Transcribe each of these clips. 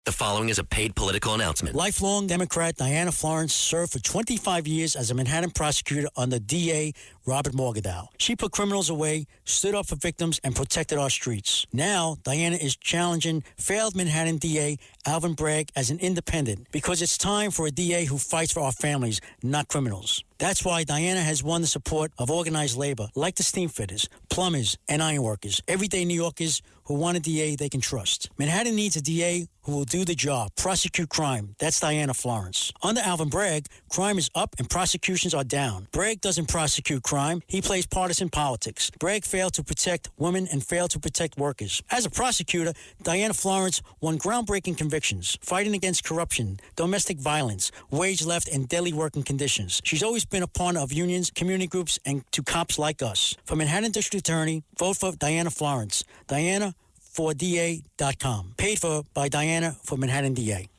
The following is a paid political announcement. Lifelong Democrat Diana Florence served for 25 years as a Manhattan prosecutor under DA Robert Morgenthau. She put criminals away, stood up for victims, and protected our streets. Now, Diana is challenging failed Manhattan DA Alvin Bragg as an independent because it's time for a DA who fights for our families, not criminals. That's why Diana has won the support of organized labor like the steam fitters, plumbers, and ironworkers, everyday New Yorkers who want a DA they can trust. Manhattan needs a DA who will do the job, prosecute crime. That's Diana Florence. Under Alvin Bragg, crime is up and prosecutions are down. Bragg doesn't prosecute crime. He plays partisan politics. Bragg failed to protect women and failed to protect workers. As a prosecutor, Diana Florence won groundbreaking convictions, fighting against corruption, domestic violence, wage theft, and daily working conditions. She's always been a partner of unions, community groups, and to cops like us. For Manhattan District Attorney, vote for Diana Florence. Diana4DA.com. Paid for by Diana for Manhattan DA.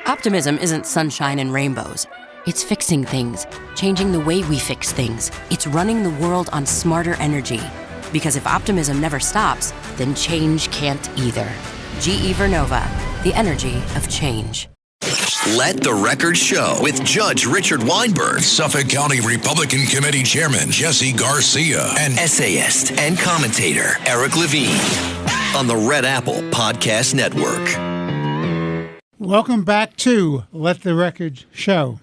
Optimism isn't sunshine and rainbows. It's fixing things, changing the way we fix things. It's running the world on smarter energy. Because if optimism never stops, then change can't either. GE Vernova, the energy of change. Let the Record Show with Judge Richard Weinberg, Suffolk County Republican Committee Chairman Jesse Garcia, and essayist and commentator Eric Lavine on the Red Apple Podcast Network. Welcome back to Let the Record Show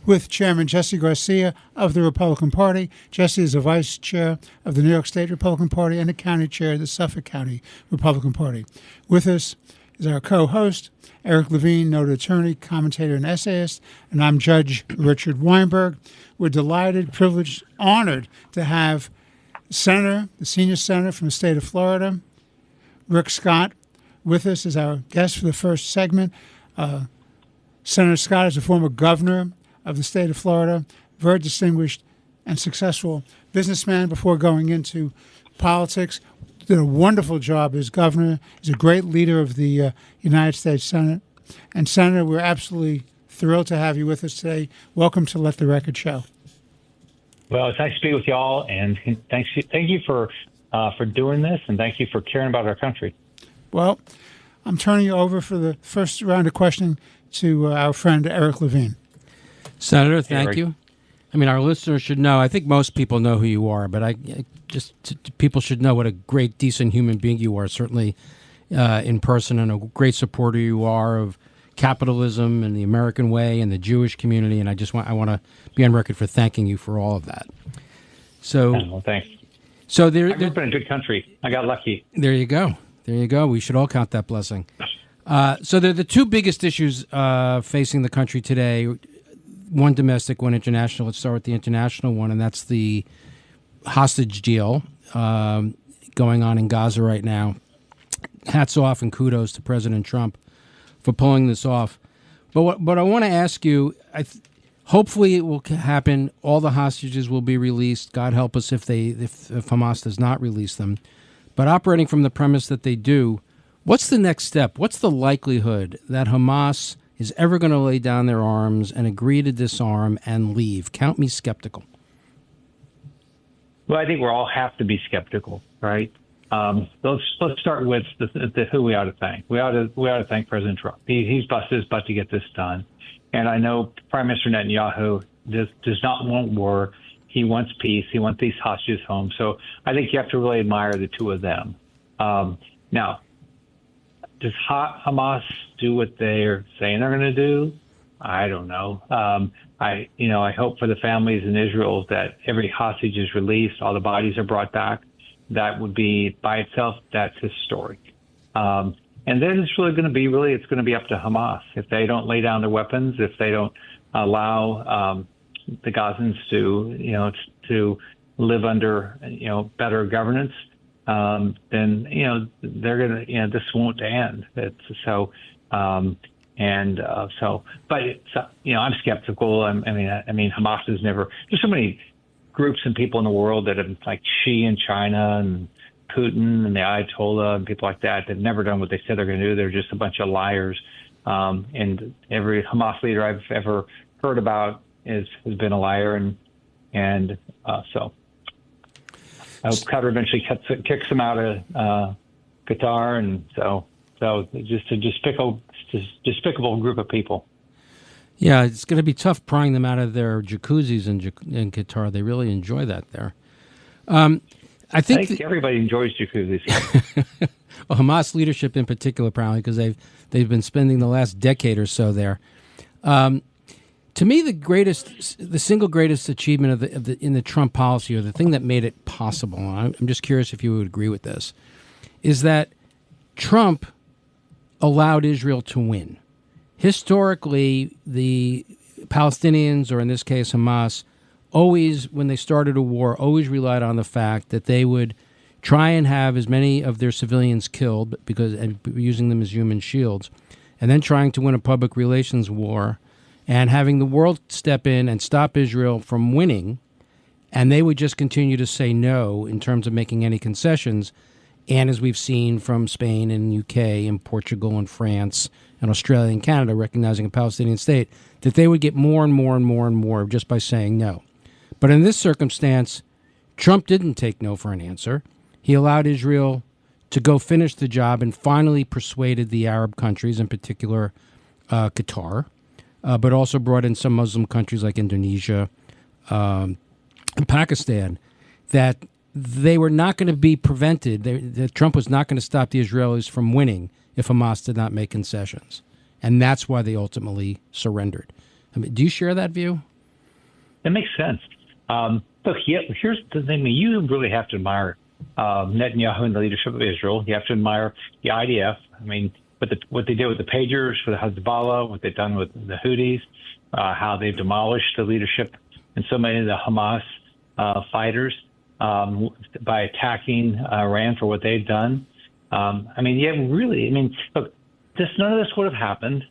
with Chairman Jesse Garcia of the Republican Party. Jesse is the Vice Chair of the New York State Republican Party and the County Chair of the Suffolk County Republican Party. With us is our co-host, Eric Lavine, noted attorney, commentator, and essayist, and I'm Judge Richard Weinberg. We're delighted, privileged, honored to have the senior senator from the state of Florida, Rick Scott, with us as our guest for the first segment. Senator Scott is a former governor of the state of Florida, very distinguished and successful businessman before going into politics. Did a wonderful job as governor. He's a great leader of the United States Senate. And Senator, we're absolutely thrilled to have you with us today. Welcome to Let the Record Show. Well, it's nice to be with y'all, and thank you for doing this, and thank you for caring about our country. Well, I'm turning you over for the first round of questioning to our friend Eric Lavine. Senator, thank you. I mean, our listeners should know. I think most people know who you are, but people should know what a great, decent human being you are. Certainly, in person, and a great supporter you are of capitalism and the American way and the Jewish community. And I want to be on record for thanking you for all of that. So, well, thanks. So I grew up in a good country. I got lucky. There you go. We should all count that blessing. So they're the two biggest issues facing the country today. One domestic, one international. Let's start with the international one, and that's the hostage deal going on in Gaza right now. Hats off and kudos to President Trump for pulling this off. But what I want to ask you, hopefully it will happen. All the hostages will be released. God help us if Hamas does not release them. But operating from the premise that they do, what's the next step? What's the likelihood that Hamas is ever going to lay down their arms and agree to disarm and leave? Count me skeptical. Well, I think we all have to be skeptical, right? Let's start with who we ought to thank. We ought to thank President Trump. He's busted his butt to get this done, and I know Prime Minister Netanyahu does not want war. He wants peace. He wants these hostages home. So I think you have to really admire the two of them. Now, does Hamas do what they're saying they're going to do? I don't know. I hope for the families in Israel that every hostage is released, all the bodies are brought back. That would be, by itself, that's historic. And then it's really going to be up to Hamas. If they don't lay down their weapons, if they don't allow the Gazans to live under better governance, then they're going to this won't end. But I'm skeptical. I mean Hamas has never. There's so many groups and people in the world that have, like Xi in China and Putin and the Ayatollah and people like that. They've never done what they said they're going to do. They're just a bunch of liars. And every Hamas leader I've ever heard about has been a liar, and so I hope Qatar eventually kicks them out of Qatar, and so So just a despicable group of people. Yeah, it's going to be tough prying them out of their jacuzzis in Qatar. They really enjoy that there. I think everybody enjoys jacuzzis. Well, Hamas leadership in particular, apparently, because they've been spending the last decade or so there. To me, the single greatest achievement in the Trump policy, or the thing that made it possible, and I'm just curious if you would agree with this, is that Trump allowed Israel to win. Historically, the Palestinians, or in this case Hamas, always, when they started a war, always relied on the fact that they would try and have as many of their civilians killed, and using them as human shields, and then trying to win a public relations war and having the world step in and stop Israel from winning, and they would just continue to say no in terms of making any concessions. And as we've seen from Spain and UK and Portugal and France and Australia and Canada recognizing a Palestinian state, that they would get more and more and more and more just by saying no. But in this circumstance, Trump didn't take no for an answer. He allowed Israel to go finish the job and finally persuaded the Arab countries, in particular Qatar, but also brought in some Muslim countries like Indonesia and Pakistan, that they were not going to be prevented, that Trump was not going to stop the Israelis from winning if Hamas did not make concessions. And that's why they ultimately surrendered. I mean, do you share that view? That makes sense. Look, here's the thing. You really have to admire Netanyahu and the leadership of Israel. You have to admire the IDF. I mean, what they did with the pagers for the Hezbollah, what they've done with the Houthis, how they've demolished the leadership and so many of the Hamas fighters by attacking Iran for what they've done. Look, none of this would have happened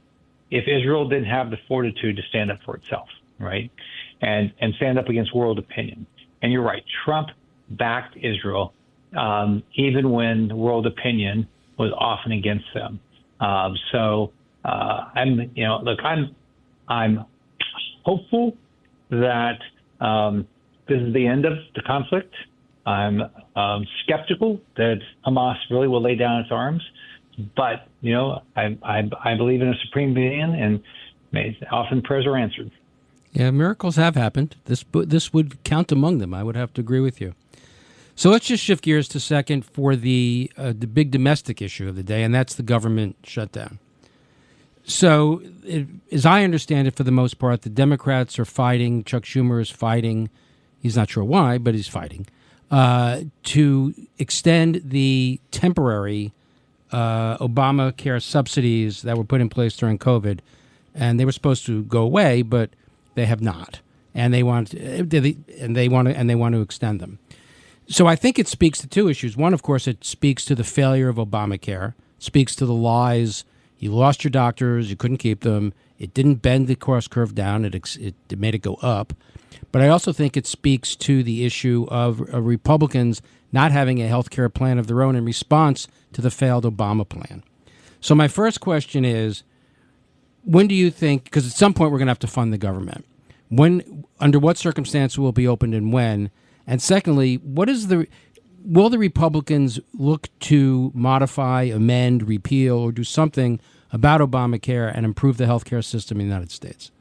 if Israel didn't have the fortitude to stand up for itself, right? And stand up against world opinion. And you're right, Trump backed Israel even when world opinion was often against them. I'm hopeful that this is the end of the conflict. I'm skeptical that Hamas really will lay down its arms, but I believe in a supreme being, and often prayers are answered. Yeah, miracles have happened. This would count among them. I would have to agree with you. So let's just shift gears to second for the big domestic issue of the day, and that's the government shutdown. So, as I understand it, for the most part, the Democrats are fighting. Chuck Schumer is fighting. He's not sure why, but he's fighting to extend the temporary Obamacare subsidies that were put in place during COVID, and they were supposed to go away, but they have not, and they want to extend them. So I think it speaks to two issues. One, of course, it speaks to the failure of Obamacare, speaks to the lies. You lost your doctors, you couldn't keep them. It didn't bend the cost curve down. It made it go up. But I also think it speaks to the issue of Republicans not having a health care plan of their own in response to the failed Obama plan. So my first question is, when do you think, because at some point we're going to have to fund the government, under what circumstances will it be opened and when? And secondly, will the Republicans look to modify, amend, repeal, or do something about Obamacare and improve the health care system in the United States?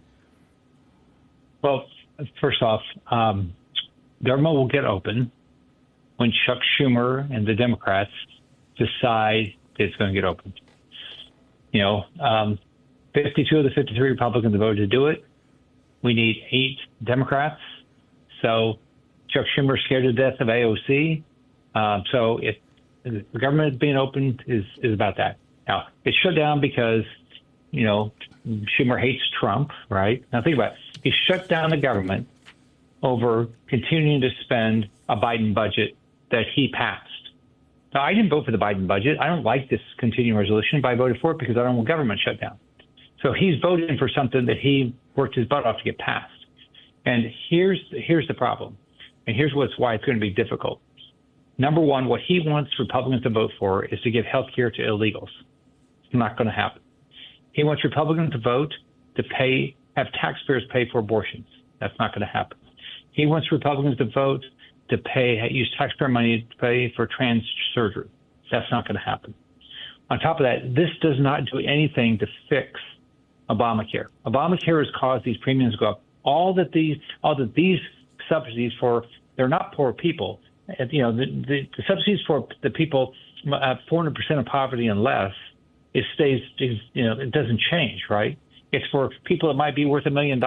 Well, first off, government will get open when Chuck Schumer and the Democrats decide it's going to get open. 52 of the 53 Republicans voted to do it. We need 8 Democrats. So Chuck Schumer is scared to death of AOC. So if the government being open is about that. Now, it's shut down because, Schumer hates Trump, right? Now, think about it. He shut down the government over continuing to spend a Biden budget that he passed. Now, I didn't vote for the Biden budget. I don't like this continuing resolution, but I voted for it because I don't want government shut down. So he's voting for something that he worked his butt off to get passed. And here's the problem. And here's why it's going to be difficult. Number one, what he wants Republicans to vote for is to give health care to illegals. It's not going to happen. He wants Republicans to vote to have taxpayers pay for abortions. That's not going to happen. He wants Republicans to vote to use taxpayer money to pay for trans surgery. That's not going to happen. On top of that, this does not do anything to fix Obamacare. Obamacare has caused these premiums to go up. All that these subsidies for, they're not poor people. The subsidies for the people 400% of poverty and less, it doesn't change, right? It's for people that might be worth $1 million.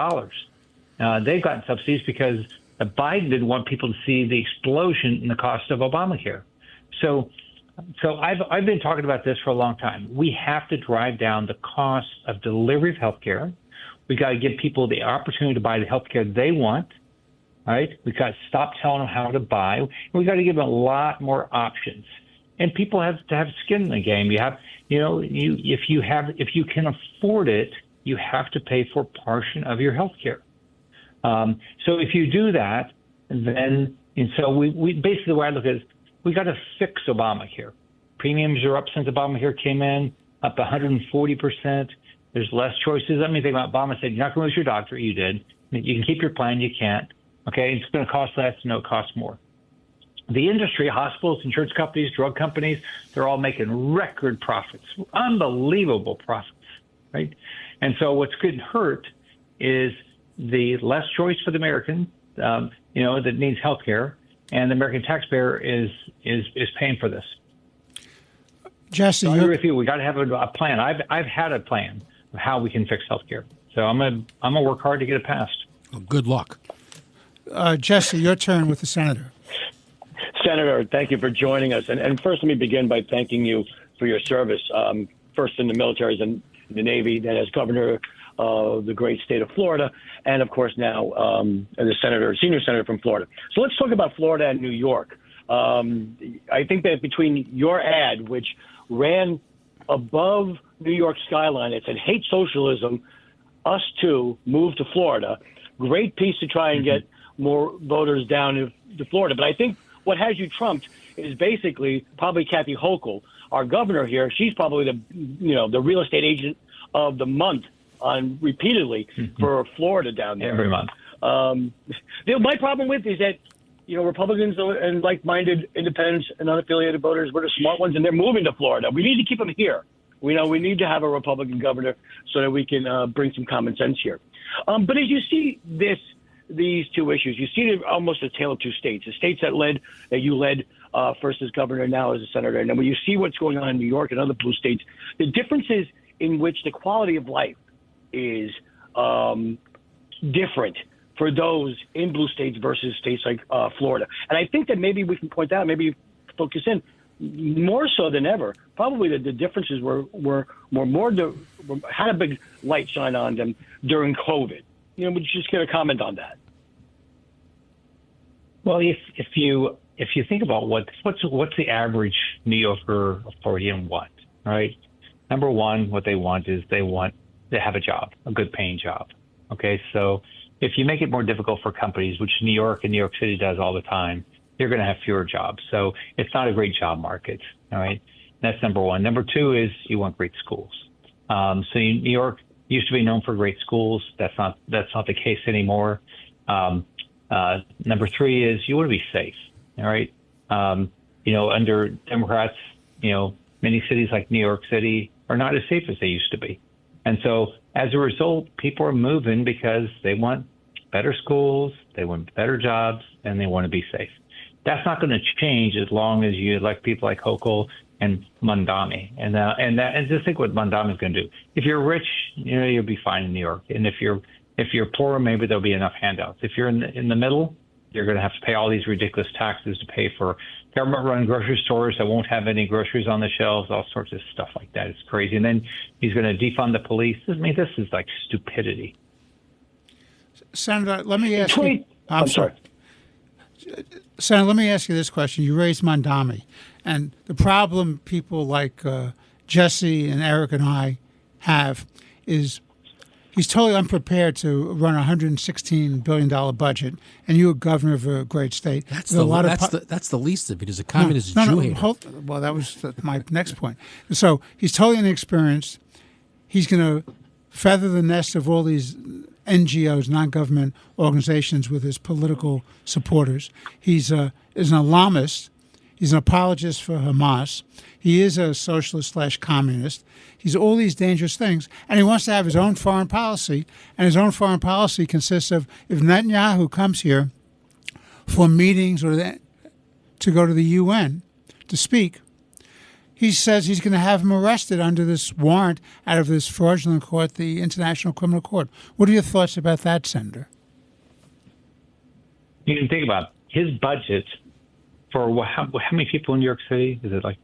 They've gotten subsidies because Biden didn't want people to see the explosion in the cost of Obamacare. So I've been talking about this for a long time. We have to drive down the cost of delivery of health care. We got to give people the opportunity to buy the health care they want, right? We got to stop telling them how to buy. We got to give them a lot more options. And people have to have skin in the game. You have, if you can afford it, you have to pay for a portion of your health care. So if you do that, then, and so we basically the way I look at it is we got to fix Obamacare. Premiums are up since Obamacare came in, up 140%. There's less choices. Let me think about Obama said, you're not going to lose your doctor. You did. You can keep your plan. You can't. Okay. It's going to cost less. No, it costs more. The industry, hospitals, insurance companies, drug companies, they're all making record profits, unbelievable profits, right? And so what's getting hurt is the less choice for the American, that needs health care, and the American taxpayer is paying for this. Jesse, so I agree with you. We got to have a plan. I've had a plan of how we can fix health care. So I'm gonna work hard to get it passed. Well, good luck. Jesse, your turn with the senator. Senator, thank you for joining us. And first, let me begin by thanking you for your service, first in the military, then in the Navy, then as governor of the great state of Florida, and, of course, now as a senior senator from Florida. So let's talk about Florida and New York. I think that between your ad, which ran above New York skyline, it said, hate socialism, us too, move to Florida. Great piece to try and get more voters down to Florida. But I think what has you trumped is basically probably Kathy Hochul, our governor here. She's probably the real estate agent of the month repeatedly for Florida down there. Every month. My problem with is that, Republicans and like-minded independents and unaffiliated voters, we're the smart ones, and they're moving to Florida. We need to keep them here. We need to have a Republican governor so that we can bring some common sense here. But as you see these two issues, you see almost a tale of two states. The states that you led first as governor, now as a senator. And then when you see what's going on in New York and other blue states, the differences in which the quality of life is different for those in blue states versus states like Florida. And I think that maybe we can point out, maybe focus in more so than ever, probably the differences had a big light shine on them during COVID. Would you just get a comment on that? Well, if you think about what's the average New Yorker or Floridian want, right? Number one, what they want is they have a job, a good paying job. Okay, so if you make it more difficult for companies, which New York and New York City does all the time, you're going to have fewer jobs. So it's not a great job market. All right, that's number one. Number two is you want great schools. So New York used to be known for great schools. That's not the case anymore. Number three is you want to be safe. All right. Under Democrats, many cities like New York City are not as safe as they used to be. And so as a result, people are moving because they want better schools, they want better jobs, and they want to be safe. That's not going to change as long as you elect people like Hochul and Mamdani. And just think what Mamdani is going to do. If you're rich, you'll be fine in New York. And if you're poor, maybe there'll be enough handouts. If you're in the middle, you're going to have to pay all these ridiculous taxes to pay for government-run grocery stores that won't have any groceries on the shelves, all sorts of stuff like that. It's crazy. And then he's going to defund the police. I mean, this is like stupidity. Senator, let me ask you. I'm sorry. Senator, let me ask you this question. You raised Mamdani, and the problem people like Jesse and Eric and I have is he's totally unprepared to run a $116 billion budget, and you're governor of a great state. That's the least of it. He's a communist Jew hater. Well, that was my next point. So he's totally inexperienced. He's going to feather the nest of all these NGOs, non-government organizations, with his political supporters. He's an alarmist. He's an apologist for Hamas. He is a socialist/communist. He's all these dangerous things. And he wants to have his own foreign policy. And his own foreign policy consists of, if Netanyahu comes here for meetings or to go to the UN to speak, he says he's going to have him arrested under this warrant out of this fraudulent court, the International Criminal Court. What are your thoughts about that, Senator? You can think about his budget for how many people in New York City? Is it like,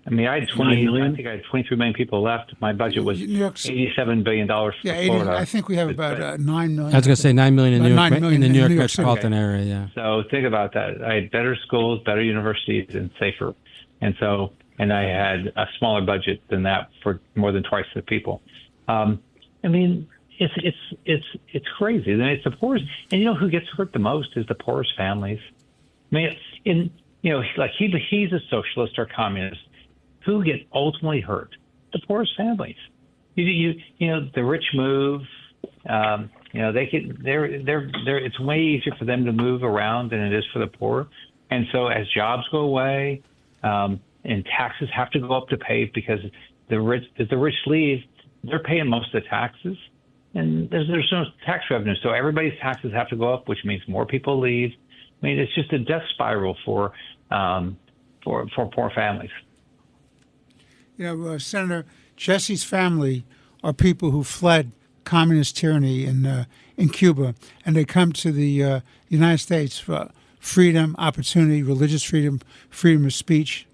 I mean, I had 20 million. I think I had 23 million people left. My budget was $87 billion for Florida. I think we have about 9 million. I was going to say 9 million in the New York metropolitan City. Area, yeah. So think about that. I had better schools, better universities, and safer. And I had a smaller budget than that for more than twice the people. I mean, it's crazy. I mean, it's the poorest, and you know who gets hurt the most is the poorest families. I mean, like he's a socialist or communist. Who get ultimately hurt? The poorest families. You know, the rich move. It's way easier for them to move around than it is for the poor. And so as jobs go away, and taxes have to go up to pay because if the rich leave, they're paying most of the taxes, and there's no tax revenue. So everybody's taxes have to go up, which means more people leave. I mean, it's just a death spiral for poor families. You know, Senator, Jesse's family are people who fled communist tyranny in Cuba, and they come to the United States for freedom, opportunity, religious freedom, freedom of speech.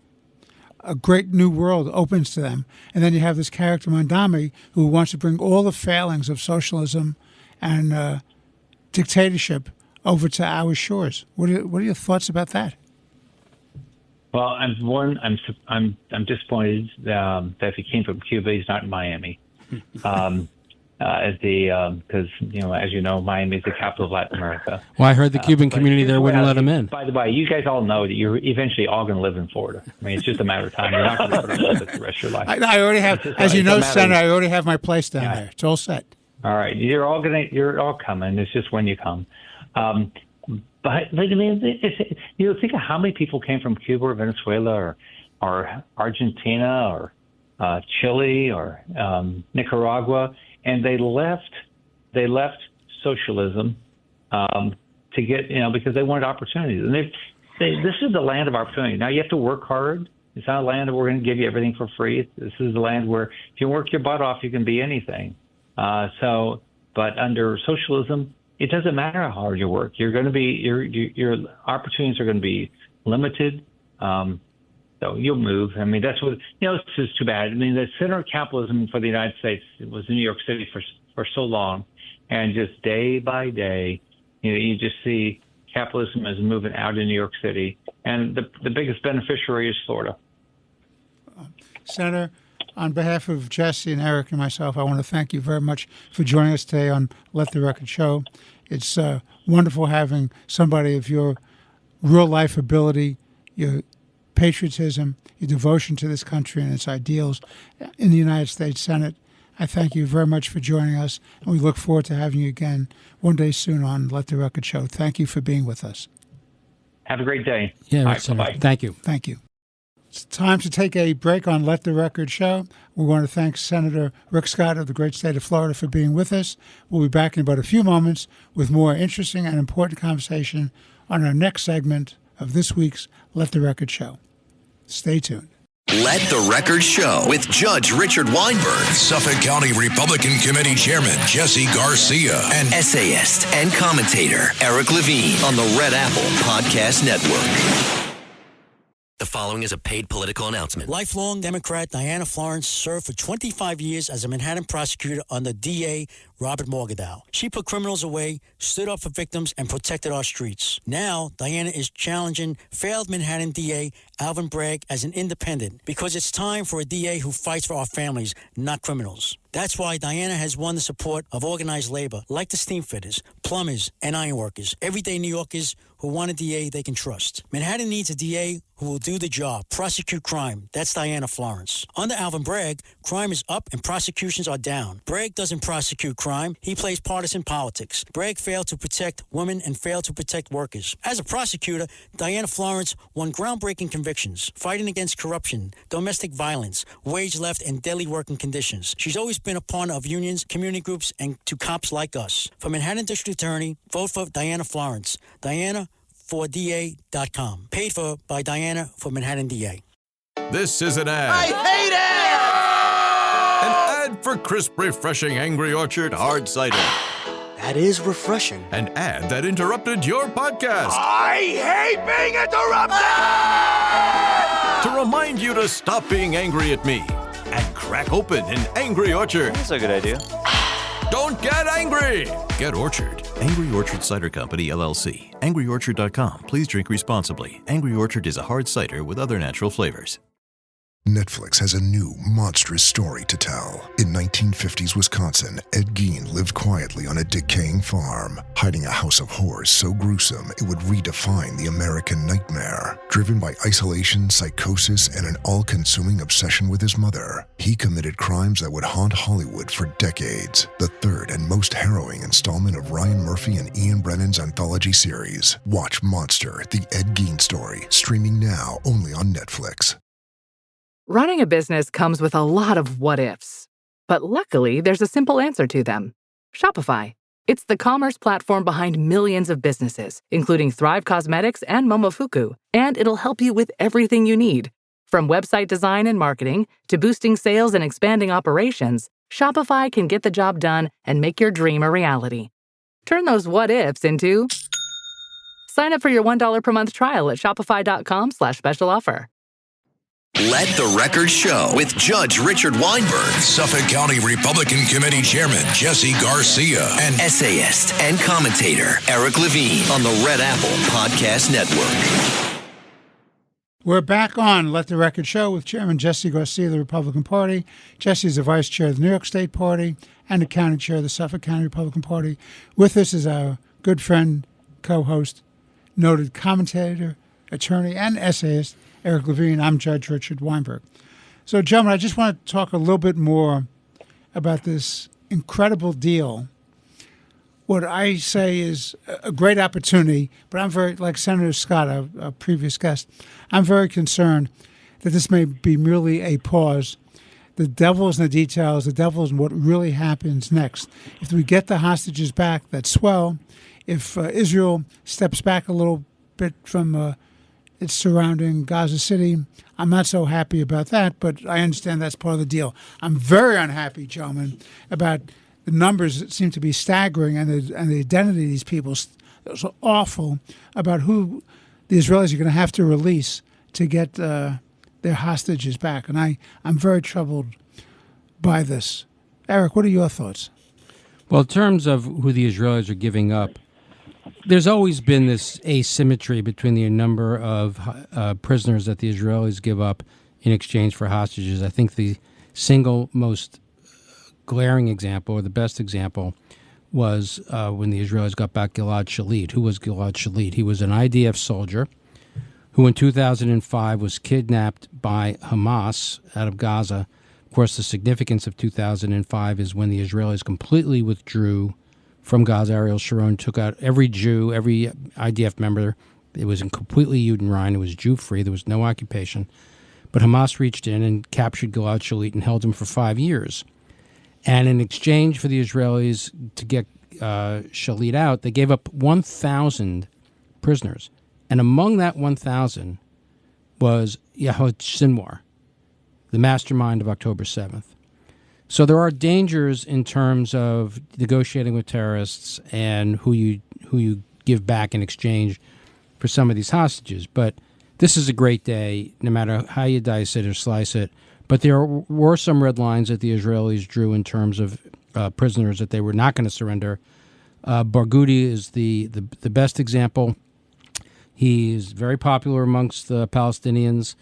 A great new world opens to them. And then you have this character, Mamdani, who wants to bring all the failings of socialism and dictatorship over to our shores. What are your thoughts about that? Well, I'm disappointed that if he came from Cuba, he's not in Miami. Because as you know, Miami is the capital of Latin America. Well, I heard the Cuban community there wouldn't let him in. By the way, you guys all know that you're eventually all going to live in Florida. I mean, it's just a matter of time. You're not going to put up with it the rest of your life. I already have, as you know, Senator, I already have my place down there. It's all set. All right, you're all coming. It's just when you come. But I mean, think of how many people came from Cuba or Venezuela or Argentina or Chile or Nicaragua. And they left socialism to get, because they wanted opportunities. And this is the land of opportunity. Now you have to work hard. It's not a land where we're going to give you everything for free. This is a land where if you work your butt off, you can be anything. But under socialism, it doesn't matter how hard you work. You're going to be your opportunities are going to be limited. So you'll move. I mean, that's what, it's just too bad. I mean, the center of capitalism for the United States was in New York City for so long. And just day by day, you just see capitalism is moving out of New York City. And the biggest beneficiary is Florida. Senator, on behalf of Jesse and Eric and myself, I want to thank you very much for joining us today on Let the Record Show. It's wonderful having somebody of your real-life ability, your patriotism, your devotion to this country and its ideals in the United States Senate. I thank you very much for joining us, and we look forward to having you again one day soon on Let the Record Show. Thank you for being with us. Have a great day. Yeah, right, Senator. Thank you. Thank you. It's time to take a break on Let the Record Show. We want to thank Senator Rick Scott of the great state of Florida for being with us. We'll be back in about a few moments with more interesting and important conversation on our next segment of this week's Let the Record Show. Stay tuned. Let the Record Show with Judge Richard Weinberg, Suffolk County Republican Committee Chairman Jesse Garcia, and essayist and commentator Eric Lavine on the Red Apple Podcast Network. The following is a paid political announcement. Lifelong Democrat Diana Florence served for 25 years as a Manhattan prosecutor under DA Robert Morgenthau. She put criminals away, stood up for victims, and protected our streets. Now, Diana is challenging failed Manhattan DA Alvin Bragg as an independent because it's time for a DA who fights for our families, not criminals. That's why Diana has won the support of organized labor, like the steam fitters, plumbers, and ironworkers, everyday New Yorkers who want a DA they can trust. Manhattan needs a DA who will do the job, prosecute crime. That's Diana Florence. Under Alvin Bragg, crime is up and prosecutions are down. Bragg doesn't prosecute crime. He plays partisan politics. Bragg failed to protect women and failed to protect workers. As a prosecutor, Diana Florence won groundbreaking convictions, fighting against corruption, domestic violence, wage theft, and deadly working conditions. She's always been a partner of unions, community groups, and to cops like us. For Manhattan District Attorney, vote for Diana Florence. Diana4DA.com. Paid for by Diana for Manhattan DA. This is an ad. I hate it! An ad for crisp, refreshing Angry Orchard hard cider. That is refreshing. An ad that interrupted your podcast. I hate being interrupted! To remind you to stop being angry at me and crack open an Angry Orchard. That's a good idea. Don't get angry! Get Orchard. Angry Orchard Cider Company, LLC. AngryOrchard.com. Please drink responsibly. Angry Orchard is a hard cider with other natural flavors. Netflix has a new, monstrous story to tell. In 1950s Wisconsin, Ed Gein lived quietly on a decaying farm, hiding a house of horrors so gruesome it would redefine the American nightmare. Driven by isolation, psychosis, and an all-consuming obsession with his mother, he committed crimes that would haunt Hollywood for decades. The third and most harrowing installment of Ryan Murphy and Ian Brennan's anthology series. Watch Monster, the Ed Gein story, streaming now only on Netflix. Running a business comes with a lot of what-ifs. But luckily, there's a simple answer to them. Shopify. It's the commerce platform behind millions of businesses, including Thrive Cosmetics and Momofuku. And it'll help you with everything you need. From website design and marketing to boosting sales and expanding operations, Shopify can get the job done and make your dream a reality. Turn those what-ifs into... Sign up for your $1 per month trial at shopify.com/special offer. Let the Record Show with Judge Richard Weinberg, Suffolk County Republican Committee Chairman Jesse Garcia, and essayist and commentator Eric Lavine on the Red Apple Podcast Network. We're back on Let the Record Show with Chairman Jesse Garcia of the Republican Party. Jesse is the Vice Chair of the New York State Party and the County Chair of the Suffolk County Republican Party. With us is our good friend, co-host, noted commentator, attorney, and essayist, Eric Lavine. I'm Judge Richard Weinberg. So, gentlemen, I just want to talk a little bit more about this incredible deal. What I say is a great opportunity, but I'm very, like Senator Scott, a previous guest, I'm very concerned that this may be merely a pause. The devil is in the details. The devil is in what really happens next. If we get the hostages back, that's swell. If Israel steps back a little bit from it's surrounding Gaza City, I'm not so happy about that, but I understand that's part of the deal. I'm very unhappy, gentlemen, about the numbers that seem to be staggering and the identity of these people is awful about who the Israelis are going to have to release to get their hostages back. And I'm very troubled by this. Eric, what are your thoughts? Well, in terms of who the Israelis are giving up, there's always been this asymmetry between the number of prisoners that the Israelis give up in exchange for hostages. I think the single most glaring example, or the best example, was when the Israelis got back Gilad Shalit. Who was Gilad Shalit? He was an IDF soldier who in 2005 was kidnapped by Hamas out of Gaza. Of course, the significance of 2005 is when the Israelis completely withdrew from Gaza. Ariel Sharon took out every Jew, every IDF member. It was completely Judenrein. It was Jew-free. There was no occupation. But Hamas reached in and captured Gilad Shalit and held him for 5 years. And in exchange for the Israelis to get Shalit out, they gave up 1,000 prisoners. And among that 1,000 was Yahya Sinwar, the mastermind of October 7th. So there are dangers in terms of negotiating with terrorists and who you give back in exchange for some of these hostages. But this is a great day, no matter how you dice it or slice it. But there were some red lines that the Israelis drew in terms of prisoners that they were not going to surrender. Barghouti is the best example. He is very popular amongst the Palestinians.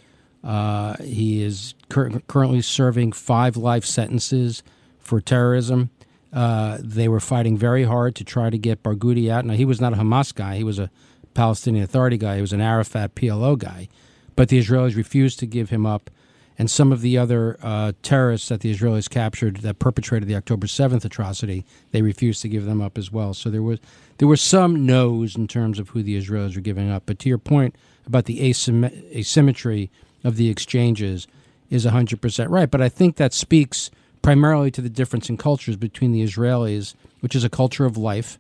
He is currently serving 5 life sentences for terrorism. They were fighting very hard to try to get Barghouti out. Now, he was not a Hamas guy. He was a Palestinian Authority guy. He was an Arafat PLO guy. But the Israelis refused to give him up. And some of the other terrorists that the Israelis captured that perpetrated the October 7th atrocity, they refused to give them up as well. So there were some no's in terms of who the Israelis were giving up. But to your point about the asymmetry of the exchanges is 100% right. But I think that speaks primarily to the difference in cultures between the Israelis, which is a culture of life,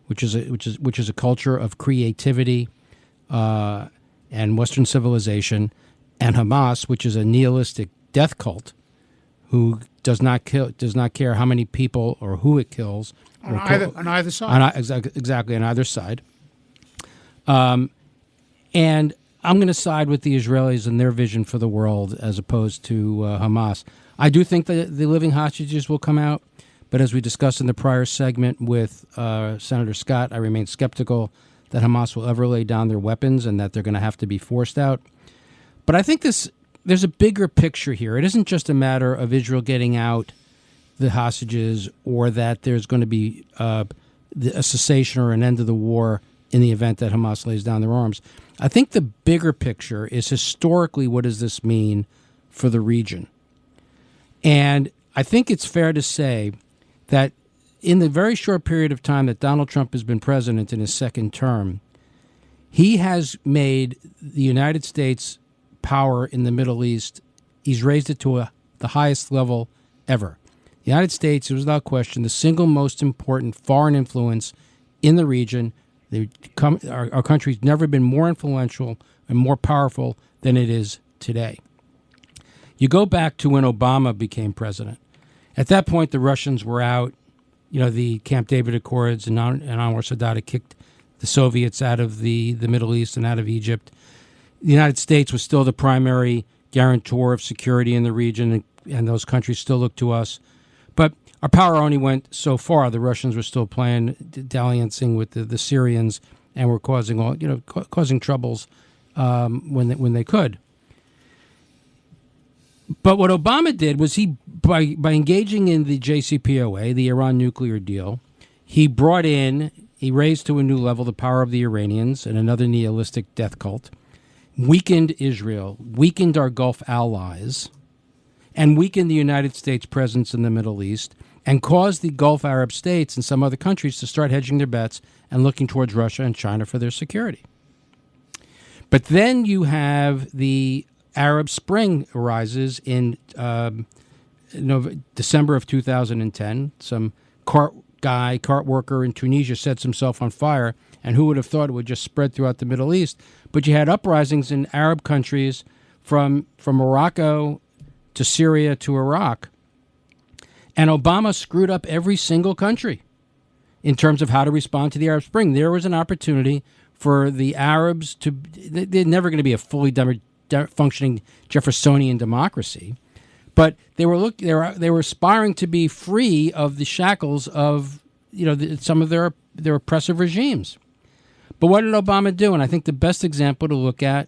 which is a culture of creativity and Western civilization, and Hamas, which is a nihilistic death cult, who does not care how many people or who it kills. On either side. Exactly, on either side. And I'm going to side with the Israelis and their vision for the world as opposed to Hamas. I do think that the living hostages will come out, but as we discussed in the prior segment with Senator Scott, I remain skeptical that Hamas will ever lay down their weapons and that they're going to have to be forced out. But I think there's a bigger picture here. It isn't just a matter of Israel getting out the hostages or that there's going to be a cessation or an end of the war in the event that Hamas lays down their arms. I think the bigger picture is historically what does this mean for the region? And I think it's fair to say that in the very short period of time that Donald Trump has been president in his second term, he has made the United States power in the Middle East. He's raised it to the highest level ever. The United States is without question the single most important foreign influence in the region. Our country's never been more influential and more powerful than it is today. You go back to when Obama became president. At that point, the Russians were out. The Camp David Accords and Anwar Sadat had kicked the Soviets out of the Middle East and out of Egypt. The United States was still the primary guarantor of security in the region, and those countries still look to us. But our power only went so far. The Russians were still dalliancing with the Syrians, and were causing troubles when they could. But what Obama did was by engaging in the JCPOA, the Iran nuclear deal, he raised to a new level the power of the Iranians and another nihilistic death cult, weakened Israel, weakened our Gulf allies, and weakened the United States' presence in the Middle East, and caused the Gulf Arab states and some other countries to start hedging their bets and looking towards Russia and China for their security. But then you have the Arab Spring arises in December of 2010. Some cart worker in Tunisia sets himself on fire, and who would have thought it would just spread throughout the Middle East? But you had uprisings in Arab countries from Morocco to Syria to Iraq. And Obama screwed up every single country in terms of how to respond to the Arab Spring. There was an opportunity for the Arabs they're never going to be a fully functioning Jeffersonian democracy, but they were aspiring to be free of the shackles of some of their oppressive regimes. But what did Obama do? And I think the best example to look at,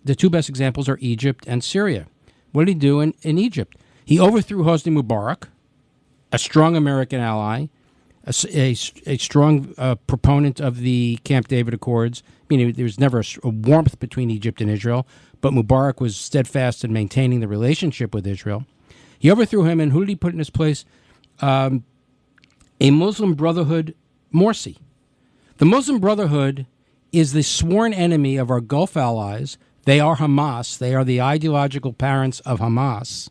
the two best examples are Egypt and Syria. What did he do in Egypt? He overthrew Hosni Mubarak, a strong American ally, a strong proponent of the Camp David Accords. I mean, there was never a warmth between Egypt and Israel, but Mubarak was steadfast in maintaining the relationship with Israel. He overthrew him, and who did he put in his place? A Muslim Brotherhood Morsi. The Muslim Brotherhood is the sworn enemy of our Gulf allies. They are Hamas. They are the ideological parents of Hamas.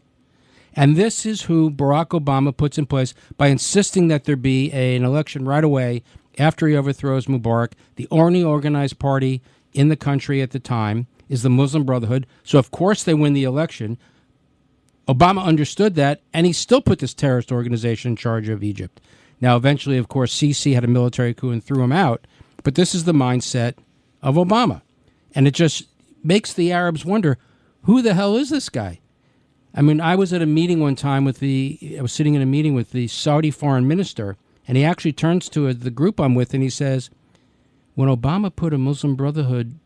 And this is who Barack Obama puts in place by insisting that there be an election right away after he overthrows Mubarak. The only organized party in the country at the time is the Muslim Brotherhood. So, of course, they win the election. Obama understood that, and he still put this terrorist organization in charge of Egypt. Now, eventually, of course, Sisi had a military coup and threw him out. But this is the mindset of Obama. And it just makes the Arabs wonder, who the hell is this guy? I mean, I was at a meeting one time I was sitting in a meeting with the Saudi foreign minister, and he actually turns to the group I'm with and he says, when Obama put a Muslim Brotherhood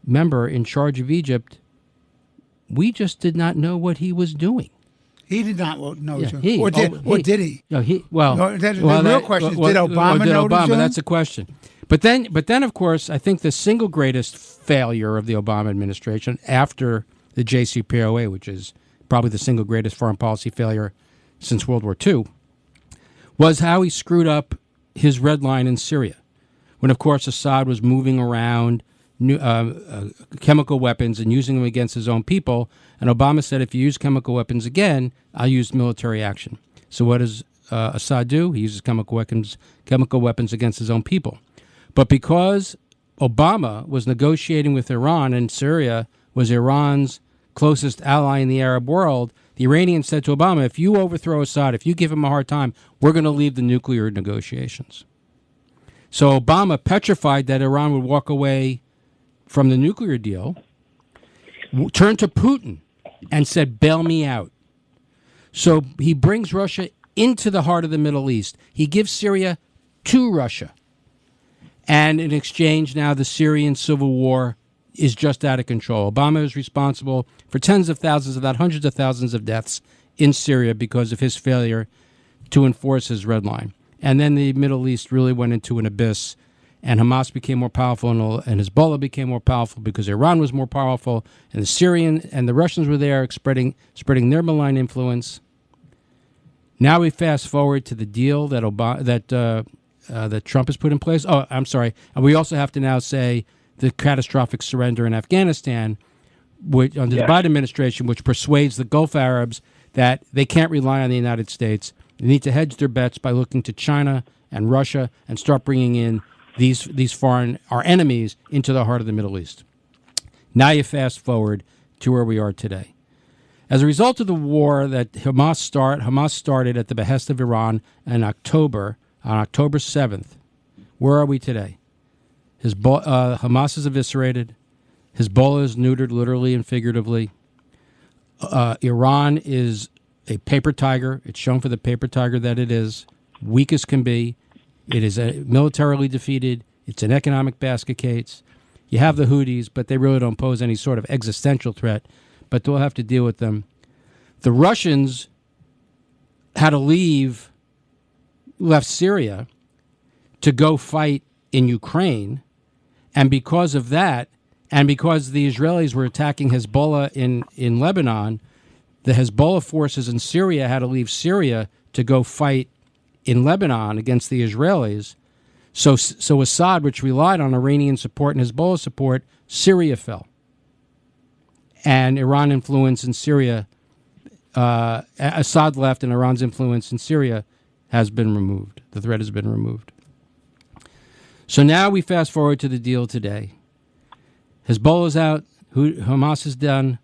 member in charge of Egypt, we just did not know what he was doing. He did not know he was Yeah, doing it. Or did he? No, he. Well, No, the real question is, did Obama know did what he was Obama? doing? That's the question. But then, of course, I think the single greatest failure of the Obama administration after the JCPOA, which is probably the single greatest foreign policy failure since World War II, was how he screwed up his red line in Syria, when, of course, Assad was moving around chemical weapons and using them against his own people. And Obama said, if you use chemical weapons again, I'll use military action. So what does Assad do? He uses chemical weapons against his own people. But because Obama was negotiating with Iran, and Syria was Iran's closest ally in the Arab world, the Iranians said to Obama, if you overthrow Assad, if you give him a hard time, we're going to leave the nuclear negotiations. So Obama, petrified that Iran would walk away from the nuclear deal, turned to Putin and said, bail me out. So he brings Russia into the heart of the Middle East. He gives Syria to Russia. And in exchange, now the Syrian civil war is just out of control. Obama is responsible for tens of thousands, if not hundreds of thousands of deaths in Syria because of his failure to enforce his red line. And then the Middle East really went into an abyss, and Hamas became more powerful, and Hezbollah became more powerful because Iran was more powerful, and the Syrian and the Russians were there spreading their malign influence. Now we fast forward to the deal that Trump has put in place. Oh, I'm sorry. And we also have to now say the catastrophic surrender in Afghanistan, which, under the Biden administration, which persuades the Gulf Arabs that they can't rely on the United States. They need to hedge their bets by looking to China and Russia and start bringing in these foreign, our enemies, into the heart of the Middle East. Now you fast forward to where we are today. As a result of the war that Hamas started at the behest of Iran on October 7th, where are we today? Hamas is eviscerated. Hezbollah is neutered, literally and figuratively. Iran is a paper tiger. It's shown for the paper tiger that it is, weak as can be. It is militarily defeated. It's an economic basket case. You have the Houthis, but they really don't pose any sort of existential threat, but we'll have to deal with them. The Russians had to left Syria to go fight in Ukraine, and because of that, and because the Israelis were attacking Hezbollah in Lebanon, the Hezbollah forces in Syria had to leave Syria to go fight in Lebanon against the Israelis. So Assad, which relied on Iranian support and Hezbollah support, Syria fell. And Iran influence in Syria, Assad left, and Iran's influence in Syria has been removed. The threat has been removed. So now we fast forward to the deal today. Hezbollah's out. Hamas is done.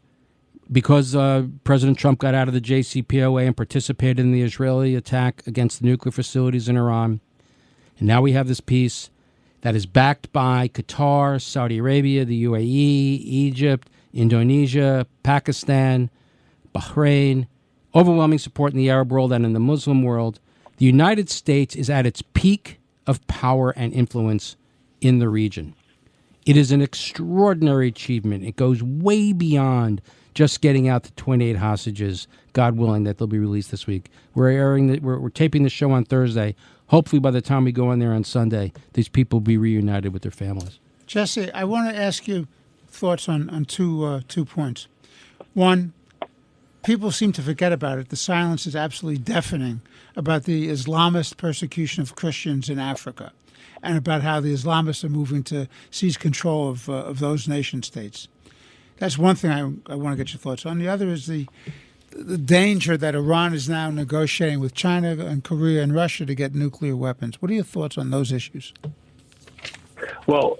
Because President Trump got out of the JCPOA and participated in the Israeli attack against the nuclear facilities in Iran. And now we have this peace that is backed by Qatar, Saudi Arabia, the UAE, Egypt, Indonesia, Pakistan, Bahrain, overwhelming support in the Arab world and in the Muslim world. The United States is at its peak of power and influence in the region. It is an extraordinary achievement. It goes way beyond just getting out the 28 hostages, God willing, that they'll be released this week. We're taping the show on Thursday. Hopefully by the time we go on there on Sunday, these people will be reunited with their families. Jesse, I want to ask you thoughts on two points. One, people seem to forget about it. The silence is absolutely deafening about the Islamist persecution of Christians in Africa and about how the Islamists are moving to seize control of those nation states. That's one thing I want to get your thoughts on. The other is the danger that Iran is now negotiating with China and Korea and Russia to get nuclear weapons. What are your thoughts on those issues? Well,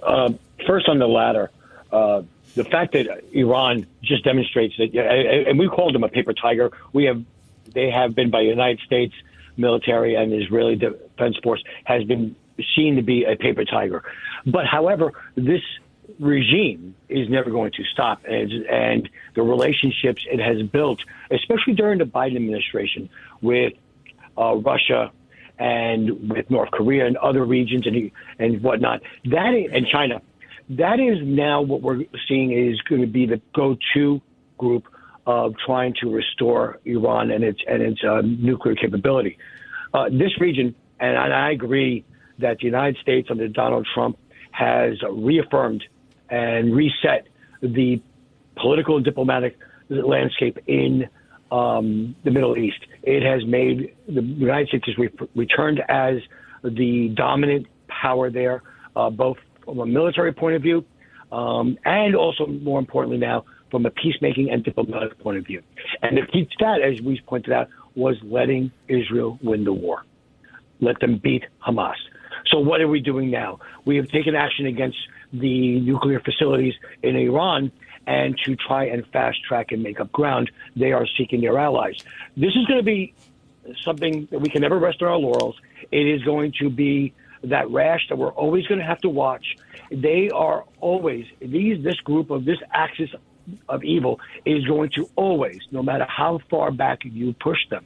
first on the latter, the fact that Iran just demonstrates that, and we called them a paper tiger. They have been by the United States military and the Israeli Defense Force has been seen to be a paper tiger. But however, this regime is never going to stop, and the relationships it has built, especially during the Biden administration, with Russia and with North Korea and other regions and whatnot, and China, that is now what we're seeing is going to be the go-to group of trying to restore Iran and its nuclear capability. This region, and I agree that the United States under Donald Trump has reaffirmed and reset the political and diplomatic landscape in the Middle East. It has made the United States has returned as the dominant power there, both from a military point of view and also, more importantly now, from a peacemaking and diplomatic point of view. And the key to that, as we pointed out, was letting Israel win the war. Let them beat Hamas. So what are we doing now? We have taken action against the nuclear facilities in Iran, and to try and fast track and make up ground, they are seeking their allies. This is going to be something that we can never rest on our laurels. It is going to be that rash that we're always going to have to watch. They are always, this group of this axis of evil is going to always, no matter how far back you push them,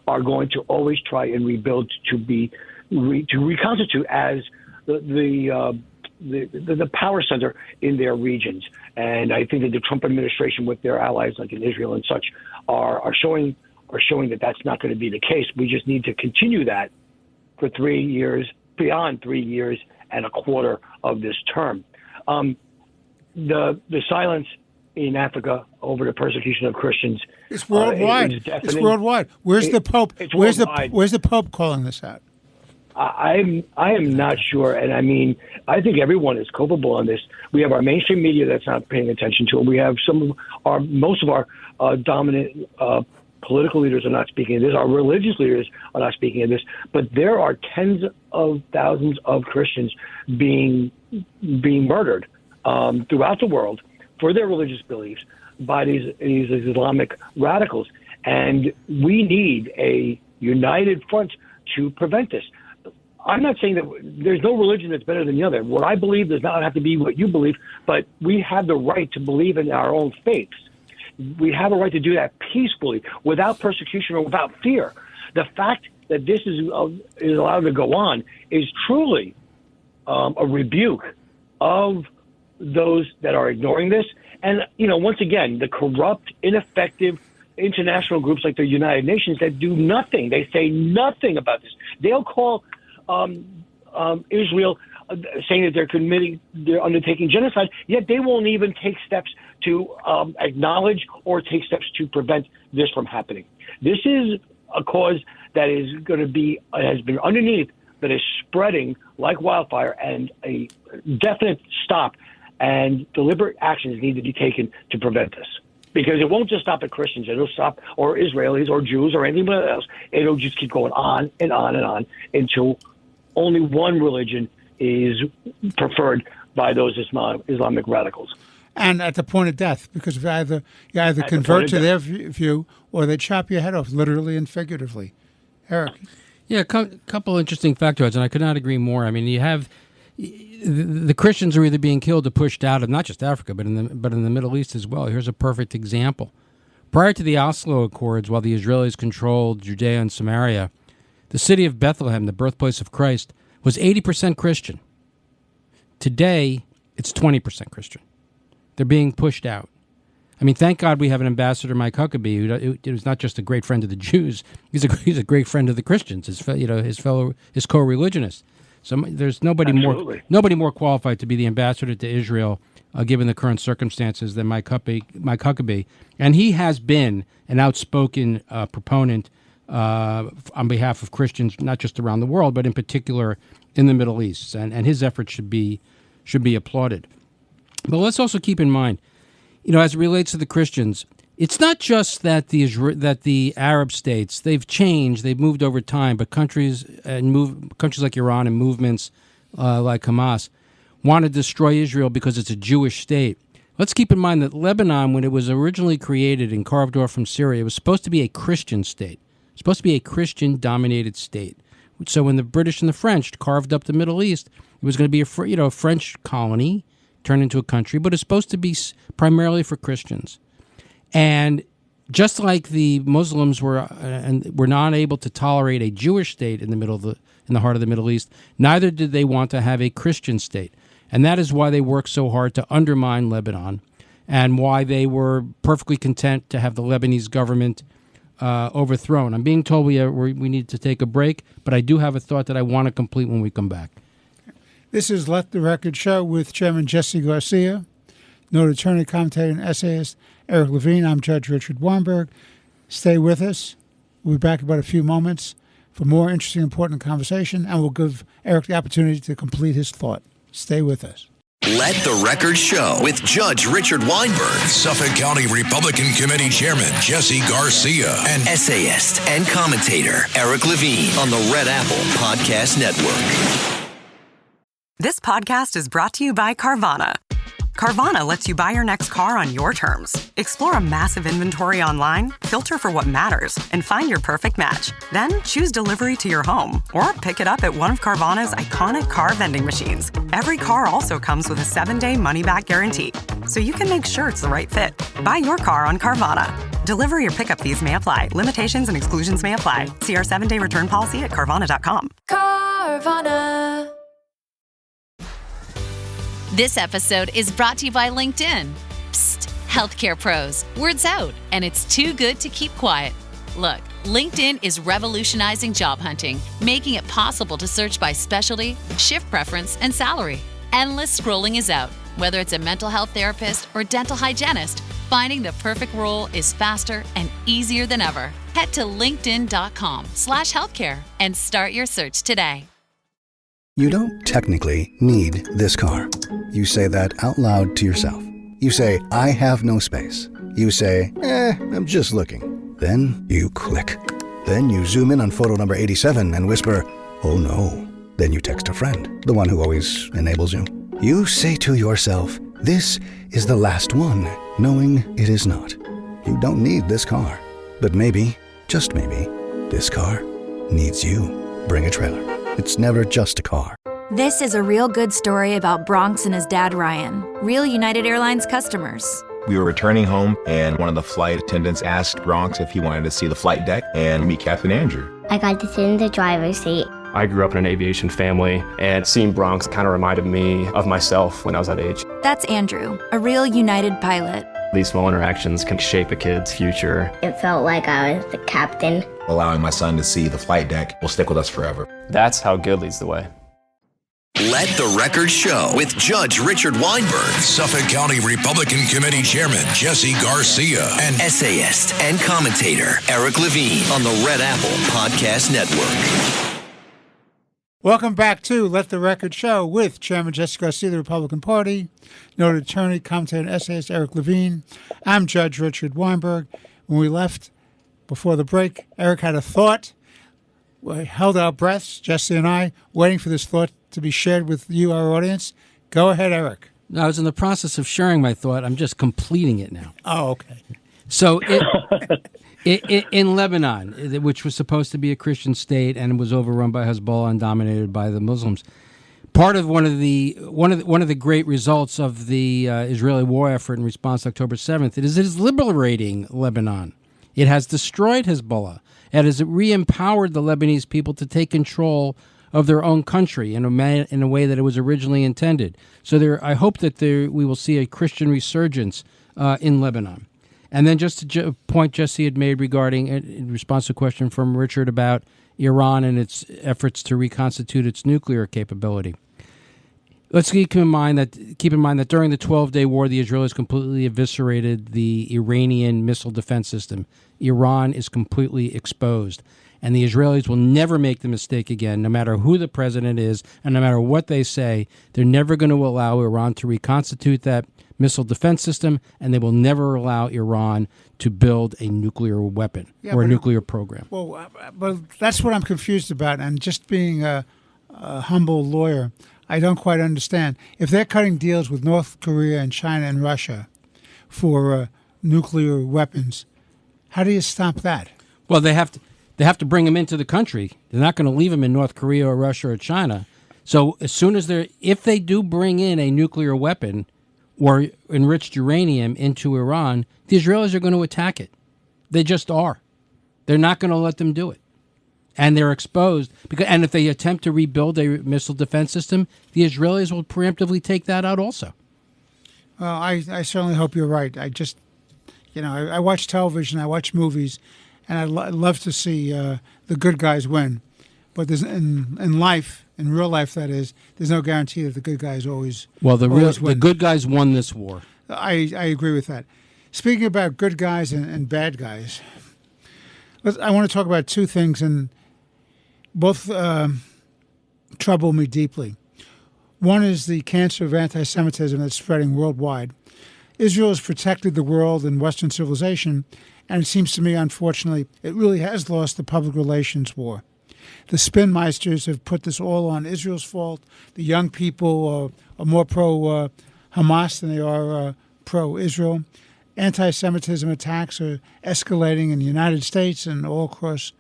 are going to always try and rebuild to reconstitute as the power center in their regions. And I think that the Trump administration, with their allies like in Israel and such, are showing that that's not going to be the case. We just need to continue that for 3 years, beyond 3 years and a quarter of this term. The silence in Africa over the persecution of Christians. It's worldwide. It's worldwide. Where's the Pope? Where's the Pope calling this out? I am not sure, and I mean, I think everyone is culpable on this. We have our mainstream media that's not paying attention to it. We have most of our dominant political leaders are not speaking of this. Our religious leaders are not speaking of this. But there are tens of thousands of Christians being murdered throughout the world for their religious beliefs by these Islamic radicals, and we need a united front to prevent this. I'm not saying that there's no religion that's better than the other. What I believe does not have to be what you believe, but we have the right to believe in our own faiths. We have a right to do that peacefully, without persecution or without fear. The fact that this is allowed to go on is truly a rebuke of those that are ignoring this. And, once again, the corrupt, ineffective international groups like the United Nations that do nothing. They say nothing about this. They'll call Israel saying that they're undertaking genocide, yet they won't even take steps to acknowledge or take steps to prevent this from happening. This is a cause that is going to be, has been underneath, that is spreading like wildfire, and a definite stop and deliberate actions need to be taken to prevent this. Because it won't just stop at Christians. It'll stop, or Israelis, or Jews, or anybody else. It'll just keep going on and on and on until only one religion is preferred by those Islamic radicals. And at the point of death, because you either convert to their view or they chop your head off, literally and figuratively. Eric? Yeah, a couple interesting factoids, and I could not agree more. I mean, you have the Christians are either being killed or pushed out of not just Africa, but in the Middle East as well. Here's a perfect example. Prior to the Oslo Accords, while the Israelis controlled Judea and Samaria, the city of Bethlehem, the birthplace of Christ, was 80% Christian. Today, it's 20% Christian. They're being pushed out. I mean, thank God we have an ambassador, Mike Huckabee, who is not just a great friend of the Jews. He's a great friend of the Christians, his co-religionists. So there's nobody more qualified to be the ambassador to Israel, given the current circumstances, than Mike Huckabee. And he has been an outspoken proponent on behalf of Christians, not just around the world, but in particular in the Middle East. And his efforts should be applauded. But let's also keep in mind, as it relates to the Christians, it's not just that the Arab states, they've changed, they've moved over time, but countries like Iran and movements like Hamas want to destroy Israel because it's a Jewish state. Let's keep in mind that Lebanon, when it was originally created and carved off from Syria, it was supposed to be a Christian state, supposed to be a Christian-dominated state. So when the British and the French carved up the Middle East, it was going to be a French colony turned into a country, but it's supposed to be primarily for Christians. And just like the Muslims were not able to tolerate a Jewish state in the heart of the Middle East, neither did they want to have a Christian state. And that is why they worked so hard to undermine Lebanon and why they were perfectly content to have the Lebanese government overthrown. I'm being told we need to take a break, but I do have a thought that I want to complete when we come back. This is Let the Record Show with Chairman Jesse Garcia, noted attorney, commentator, and essayist Eric Lavine. I'm Judge Richard Weinberg. Stay with us. We'll be back in about a few moments for more interesting, important conversation, and we'll give Eric the opportunity to complete his thought. Stay with us. Let the Record Show with Judge Richard Weinberg, Suffolk County Republican Committee Chairman Jesse Garcia, and essayist and commentator Eric Lavine on the Red Apple Podcast Network. This podcast is brought to you by Carvana. Carvana lets you buy your next car on your terms. Explore a massive inventory online, filter for what matters, and find your perfect match. Then choose delivery to your home or pick it up at one of Carvana's iconic car vending machines. Every car also comes with a 7-day money-back guarantee, so you can make sure it's the right fit. Buy your car on Carvana. Delivery or pickup fees may apply. Limitations and exclusions may apply. See our 7-day return policy at Carvana.com. Carvana. This episode is brought to you by LinkedIn. Psst, healthcare pros, word's out, and it's too good to keep quiet. Look, LinkedIn is revolutionizing job hunting, making it possible to search by specialty, shift preference, and salary. Endless scrolling is out. Whether it's a mental health therapist or dental hygienist, finding the perfect role is faster and easier than ever. Head to linkedin.com/healthcare and start your search today. You don't technically need this car. You say that out loud to yourself. You say, I have no space. You say, I'm just looking. Then you click. Then you zoom in on photo number 87 and whisper, oh no. Then you text a friend, the one who always enables you. You say to yourself, this is the last one, knowing it is not. You don't need this car. But maybe, just maybe, this car needs you. Bring a trailer. It's never just a car. This is a real good story about Bronx and his dad, Ryan, real United Airlines customers. We were returning home, and one of the flight attendants asked Bronx if he wanted to see the flight deck and meet Captain Andrew. I got to sit in the driver's seat. I grew up in an aviation family, and seeing Bronx kind of reminded me of myself when I was that age. That's Andrew, a real United pilot. These small interactions can shape a kid's future. It felt like I was the captain. Allowing my son to see the flight deck will stick with us forever. That's how good leads the way. Let the Record Show with Judge Richard Weinberg, Suffolk County Republican Committee Chairman Jesse Garcia, and essayist and commentator Eric Lavine on the Red Apple Podcast Network. Welcome back to Let the Record Show with Chairman Jesse Garcia of the Republican Party, noted attorney, commentator, and essayist Eric Lavine. I'm Judge Richard Weinberg. When we left before the break, Eric had a thought. We held our breaths, Jesse and I, waiting for this thought to be shared with you, our audience. Go ahead, Eric. I was in the process of sharing my thought. I'm just completing it now. Oh, okay. So in Lebanon, which was supposed to be a Christian state and was overrun by Hezbollah and dominated by the Muslims, part of one of the great results of the Israeli war effort in response to October 7th is it is liberating Lebanon. It has destroyed Hezbollah. It has re-empowered the Lebanese people to take control of their own country in a way that it was originally intended. So I hope that we will see a Christian resurgence in Lebanon. And then just to a point Jesse had made regarding, in response to a question from Richard about Iran and its efforts to reconstitute its nuclear capability. Let's keep in mind that during the 12-day war, the Israelis completely eviscerated the Iranian missile defense system. Iran is completely exposed. And the Israelis will never make the mistake again, no matter who the president is and no matter what they say. They're never going to allow Iran to reconstitute that missile defense system, and they will never allow Iran to build a nuclear weapon or a nuclear program. Well, but that's what I'm confused about. And just being a humble lawyer, I don't quite understand. If they're cutting deals with North Korea and China and Russia for nuclear weapons, how do you stop that? Well, they have to bring them into the country. They're not going to leave them in North Korea or Russia or China. So as soon as if they do bring in a nuclear weapon or enriched uranium into Iran, the Israelis are going to attack it. They just are. They're not going to let them do it. And they're exposed. And if they attempt to rebuild a missile defense system, the Israelis will preemptively take that out also. Well, I certainly hope you're right. I just, I watch television, I watch movies, and I'd love to see the good guys win. But there's in life, in real life, that is, there's no guarantee that the good guys always Well, the win. good guys won this war. I agree with that. Speaking about good guys and bad guys, I want to talk about two things, and both trouble me deeply. One is the cancer of anti-Semitism that's spreading worldwide. Israel has protected the world and Western civilization, and it seems to me, unfortunately, it really has lost the public relations war. The spinmeisters have put this all on Israel's fault. The young people are more pro-Hamas than they are pro-Israel. Anti-Semitism attacks are escalating in the United States and all across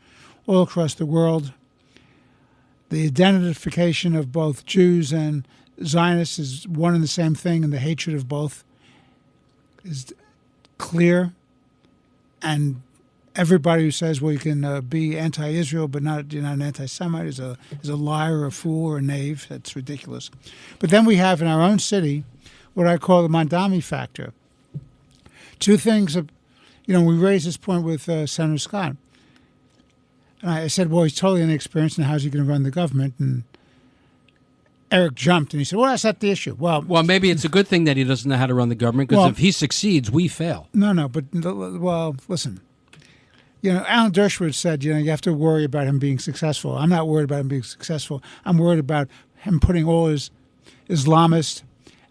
the world. The identification of both Jews and Zionists is one and the same thing, and the hatred of both is clear. And everybody who says, well, you can be anti-Israel but you're not an anti-Semite is a liar, a fool, or a knave. That's ridiculous. But then we have in our own city what I call the Mamdani factor. Two things, we raised this point with Senator Scott. And I said, well, he's totally inexperienced, and how's he going to run the government? And Eric jumped, and he said, well, that's not the issue. Well, maybe it's a good thing that he doesn't know how to run the government, because if he succeeds, we fail. No, but, listen. Alan Dershowitz said, you have to worry about him being successful. I'm not worried about him being successful. I'm worried about him putting all his Islamist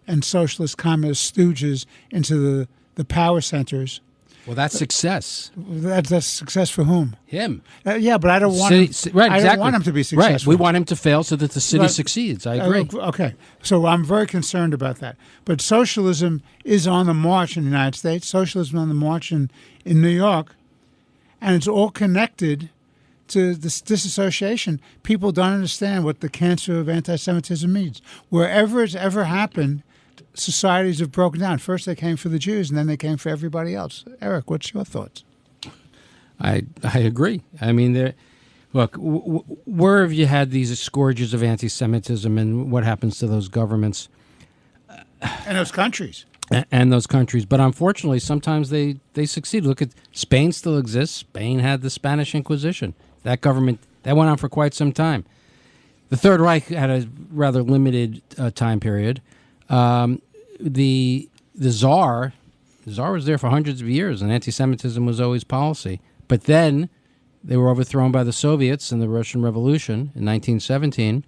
and socialist communist stooges into the power centers. Well, that's success. That's success for whom? Him. Yeah, but I don't want him. Right, I exactly. don't want him to be successful. Right. We want him to fail so that the city succeeds. I agree. Okay. So I'm very concerned about that. But socialism is on the march in the United States. Socialism on the march in New York. And it's all connected to this disassociation. People don't understand what the cancer of anti-Semitism means. Wherever it's ever happened, societies have broken down. First they came for the Jews, and then they came for everybody else. Eric, what's your thoughts? I agree. I mean, look, where have you had these scourges of anti-Semitism, and what happens to those governments? And those countries. And those countries. But unfortunately, sometimes they succeed. Look at Spain still exists. Spain had the Spanish Inquisition. That government, that went on for quite some time. The Third Reich had a rather limited time period. The Tsar was there for hundreds of years, and anti-Semitism was always policy. But then they were overthrown by the Soviets in the Russian Revolution in 1917.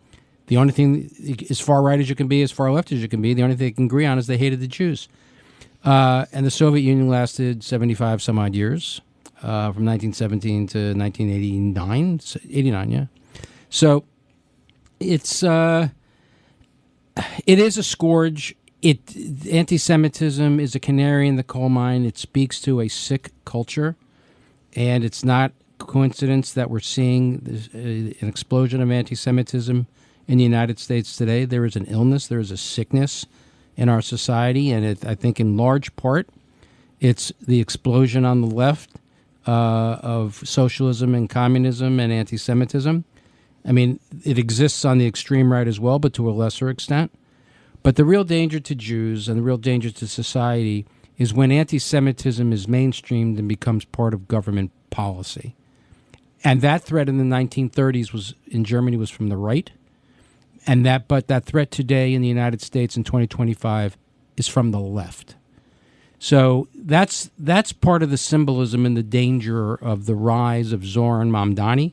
The only thing, as far right as you can be, as far left as you can be, the only thing they can agree on is they hated the Jews. And the Soviet Union lasted 75 some odd years, from 1917 to 1989. 89, yeah. So it is a scourge. Anti-Semitism is a canary in the coal mine. It speaks to a sick culture, and it's not coincidence that we're seeing an explosion of anti-Semitism in the United States today. There is an illness, there is a sickness in our society, and I think in large part it's the explosion on the left of socialism and communism and anti-Semitism. I mean, it exists on the extreme right as well, but to a lesser extent. But the real danger to Jews and the real danger to society is when anti-Semitism is mainstreamed and becomes part of government policy. And that threat in the 1930s in Germany was from the right. But that threat today in the United States in 2025 is from the left. So that's part of the symbolism and the danger of the rise of Zohran Mamdani,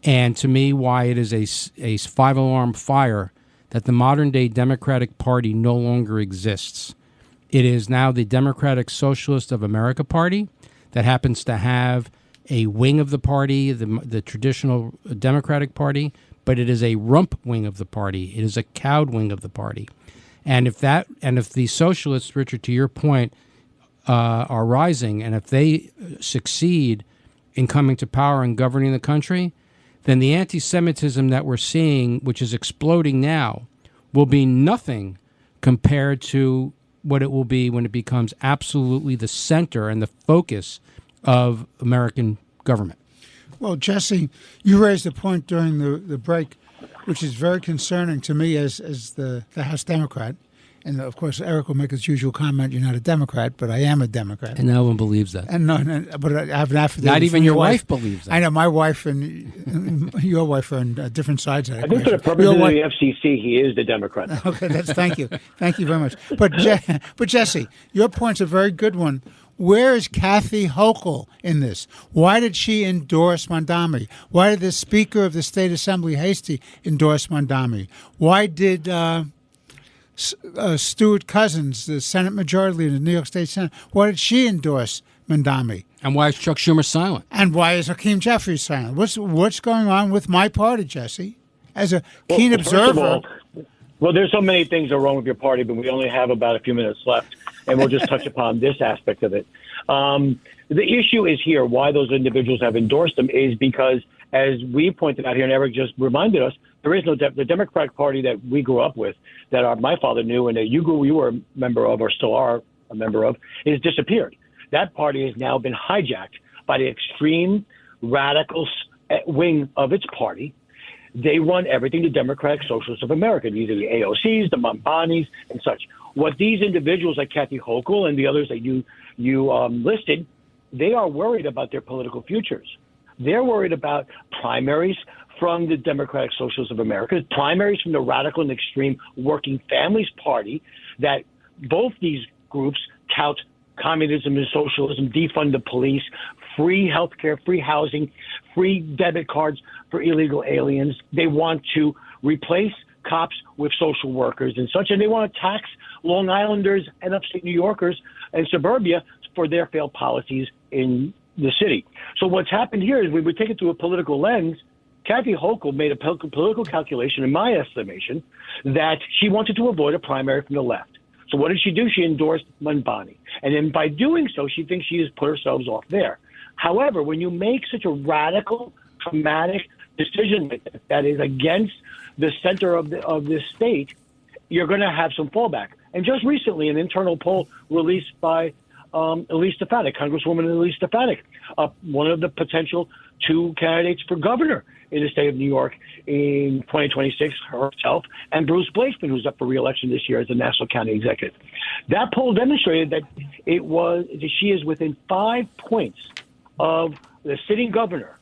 and to me, why it is a five-alarm fire that the modern-day Democratic Party no longer exists. It is now the Democratic Socialist of America Party that happens to have a wing of the party, the traditional Democratic Party, but it is a rump wing of the party. It is a cowed wing of the party. And if the socialists, Richard, to your point, are rising, and if they succeed in coming to power and governing the country, then the anti-Semitism that we're seeing, which is exploding now, will be nothing compared to what it will be when it becomes absolutely the center and the focus of American government. Well, Jesse, you raised a point during the break, which is very concerning to me as the House Democrat, And of course, Eric will make his usual comment, "You're not a Democrat," but I am a Democrat. And no one believes that. And but I have an affidavit. Not even your wife believes that. I know my wife and your wife are on different sides of that. I think for the purpose of the FCC, he is the Democrat. Okay, thank you very much. But Jesse, your point's a very good one. Where is Kathy Hochul in this? Why did she endorse Mamdani? Why did the Speaker of the State Assembly, Hastie, endorse Mamdani? Why did Stuart Cousins, the Senate Majority Leader in the New York State Senate, why did she endorse Mamdani? And why is Chuck Schumer silent? And why is Hakeem Jeffries silent? What's going on with my party, Jesse? As a keen observer. Well, there's so many things that are wrong with your party, but we only have about a few minutes left, and we'll just touch upon this aspect of it. The issue is here, why those individuals have endorsed them is because, as we pointed out here, and Eric just reminded us, there is no the Democratic Party that we grew up with, that my father knew, and that you were a member of, or still are a member of, is disappeared. That party has now been hijacked by the extreme radical wing of its party. They run everything, the Democratic Socialists of America. These are the AOCs, the Mamdanis, and such. What these individuals like Kathy Hochul and the others that you listed, they are worried about their political futures. They're worried about primaries from the Democratic Socialists of America, primaries from the radical and extreme Working Families Party, that both these groups tout communism and socialism, defund the police, free health care, free housing, free debit cards for illegal aliens. They want to replace cops with social workers and such, and they want to tax Long Islanders and upstate New Yorkers and suburbia for their failed policies in the city. So what's happened here is we would take it through a political lens. Kathy Hochul made a political calculation, in my estimation, that she wanted to avoid a primary from the left. So what did she do? She endorsed Mamdani. And then by doing so, she thinks she has put herself off there. However, when you make such a radical, traumatic decision that is against the center of this state, you're going to have some fallback. And just recently, an internal poll released by Elise Stefanik, Congresswoman Elise Stefanik, one of the potential two candidates for governor in the state of New York in 2026, herself, and Bruce Blakeman, who's up for re-election this year as the Nassau County Executive. That poll demonstrated that she is within 5 points of the sitting governor.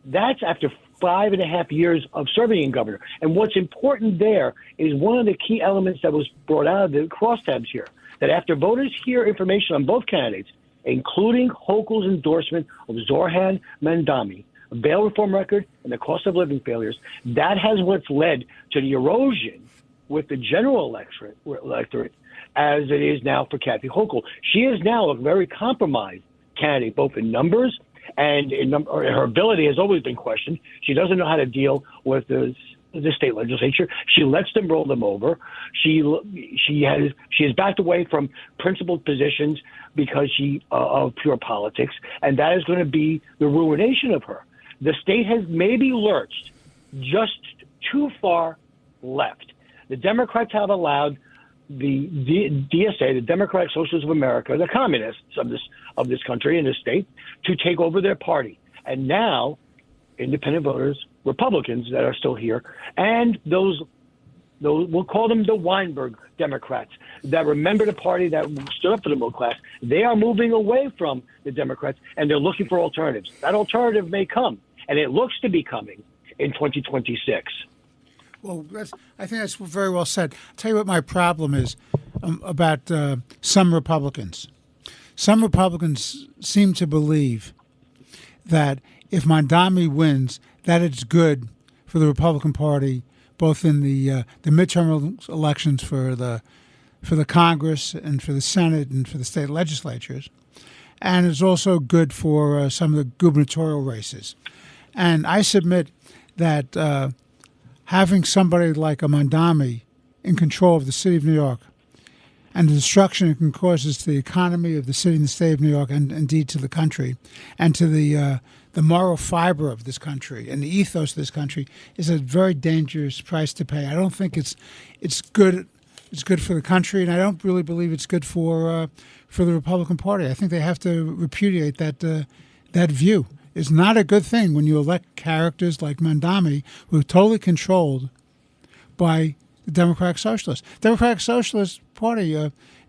That's after 5.5 years of serving in governor. And what's important there is one of the key elements that was brought out of the crosstabs here, that after voters hear information on both candidates, including Hochul's endorsement of Zohran Mamdani, a bail reform record, and the cost of living failures, that has what's led to the erosion with the general electorate as it is now for Kathy Hochul. She is now a very compromised candidate, both in numbers and her ability has always been questioned. She doesn't know how to deal with the state legislature. She lets them roll them over. She has backed away from principled positions because of pure politics, and that is going to be the ruination of her. The state has maybe lurched just too far left. The Democrats have allowed the DSA, the Democratic Socialists of America, the communists of this country and this state, to take over their party. And now, independent voters, Republicans that are still here, and those we'll call them the Weinberg Democrats that remember the party that stood up for the middle class, they are moving away from the Democrats, and they're looking for alternatives. That alternative may come, and it looks to be coming in 2026. Well, I think that's very well said. I'll tell you what my problem is about some Republicans. Some Republicans seem to believe that if Mamdani wins, that it's good for the Republican Party, both in the midterm elections for the Congress and for the Senate and for the state legislatures, and it's also good for some of the gubernatorial races. And I submit that having somebody like a Mamdani in control of the city of New York and the destruction it can cause to the economy of the city and the state of New York, and indeed to the country, and to the moral fiber of this country and the ethos of this country, is a very dangerous price to pay. I don't think it's good. It's good for the country, and I don't really believe it's good for the Republican Party. I think they have to repudiate that view. It's not a good thing when you elect characters like Mamdani, who are totally controlled by the Democratic Socialists. Democratic Socialist Party,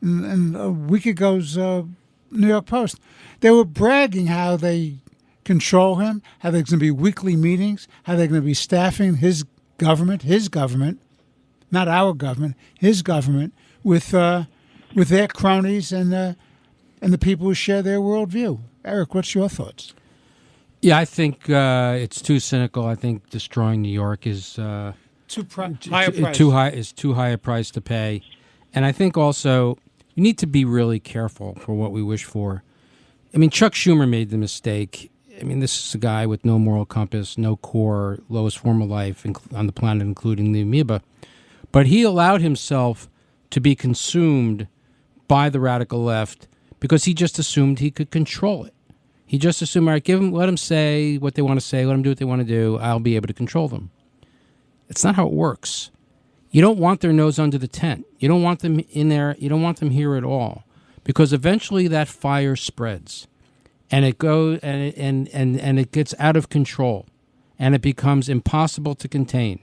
in a week ago's New York Post, they were bragging how they control him, how there's going to be weekly meetings, how they're going to be staffing his government, not our government, his government, with their cronies and the people who share their worldview. Eric, what's your thoughts? Yeah, I think it's too cynical. I think destroying New York is too high a price to pay, and I think also you need to be really careful for what we wish for. I mean, Chuck Schumer made the mistake. I mean, this is a guy with no moral compass, no core, lowest form of life on the planet, including the amoeba. But he allowed himself to be consumed by the radical left because he just assumed he could control it. He just assumed, all right, let them say what they want to say, let them do what they want to do, I'll be able to control them. It's not how it works. You don't want their nose under the tent. You don't want them in there. You don't want them here at all, because eventually that fire spreads, and it goes and it gets out of control, and it becomes impossible to contain.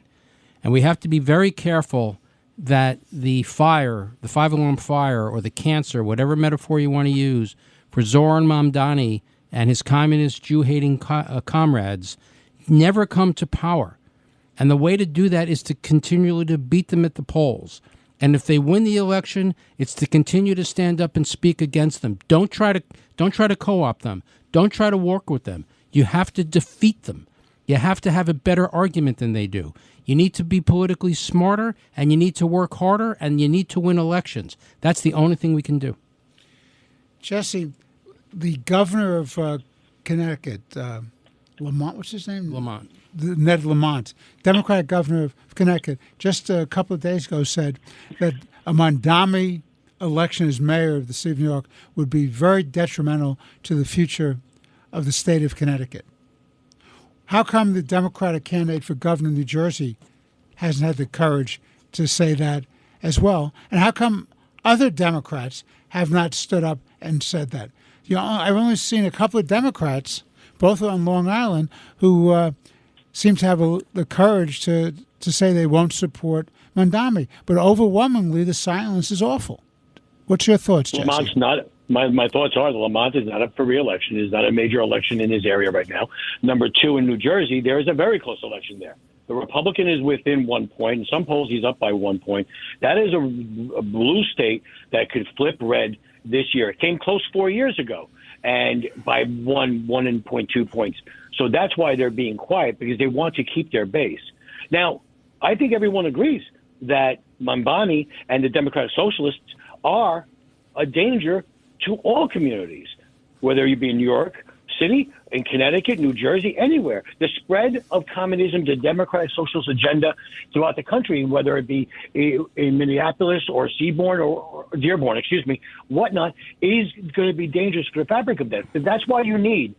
And we have to be very careful that the fire, the 5-alarm fire, or the cancer, whatever metaphor you want to use, for Zohran Mamdani and his communist Jew-hating comrades, never come to power. And the way to do that is to continually to beat them at the polls. And if they win the election, it's to continue to stand up and speak against them. Don't try to co-opt them. Don't try to work with them. You have to defeat them. You have to have a better argument than they do. You need to be politically smarter, and you need to work harder, and you need to win elections. That's the only thing we can do. Jesse, the governor of Connecticut, Lamont, what's his name? Lamont. Ned Lamont, Democratic governor of Connecticut, just a couple of days ago said that a Mamdani election as mayor of the city of New York would be very detrimental to the future of the state of Connecticut. How come the Democratic candidate for governor of New Jersey hasn't had the courage to say that as well? And how come other Democrats have not stood up and said that? You know, I've only seen a couple of Democrats, both on Long Island, who seem to have the courage to say they won't support Mamdani. But overwhelmingly, the silence is awful. What's your thoughts, Jesse? Lamont's not. My thoughts are that Lamont is not up for re-election. It's not a major election in his area right now. Number two, in New Jersey, there is a very close election there. The Republican is within 1 point. In some polls, he's up by 1 point. That is a blue state that could flip red this year. It came close 4 years ago, and by 1.2 points. So that's why they're being quiet, because they want to keep their base. Now, I think everyone agrees that Mamdani and the Democratic Socialists are a danger to all communities, whether you be in New York City, in Connecticut, New Jersey, anywhere. The spread of communism, the Democratic Socialist agenda throughout the country, whether it be in Minneapolis or Dearborn, whatnot, is going to be dangerous for the fabric of that. But that's why you need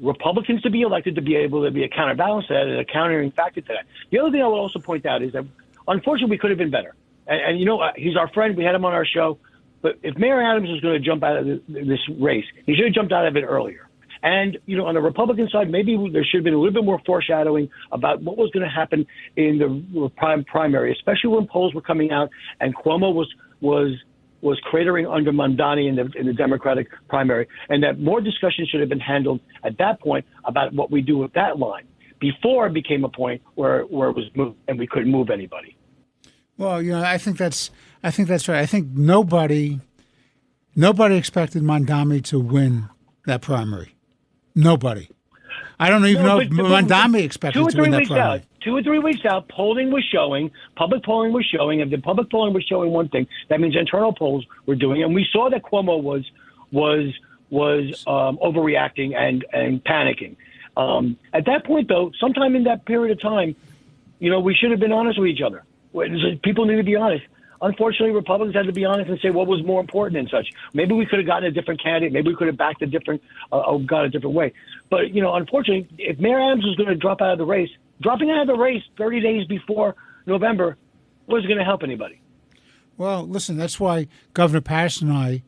Republicans to be elected to be able to be a counterbalance to that and a countering factor to that. The other thing I will also point out is that, unfortunately, we could have been better. And you know, he's our friend. We had him on our show. But if Mayor Adams was going to jump out of this race, he should have jumped out of it earlier. And, you know, on the Republican side, maybe there should have been a little bit more foreshadowing about what was going to happen in the primary, especially when polls were coming out and Cuomo was cratering under Mamdani in the Democratic primary, and that more discussion should have been handled at that point about what we do with that line before it became a point where it was moved and we couldn't move anybody. Well, you know, I think that's right. I think nobody expected Mamdani to win that primary. Nobody. I don't even know if Mamdani expected to win that primary. 2 or 3 weeks out, polling was showing, public polling was showing. If the public polling was showing one thing, that means internal polls were doing. And we saw that Cuomo was overreacting and panicking. At that point, though, sometime in that period of time, you know, we should have been honest with each other. People need to be honest. Unfortunately, Republicans had to be honest and say what was more important and such. Maybe we could have gotten a different candidate. Maybe we could have backed a different, gone a different way. But, you know, unfortunately, if Mayor Adams was going to drop out of the race, dropping out of the race 30 days before November wasn't going to help anybody. Well, listen, that's why Governor Patterson and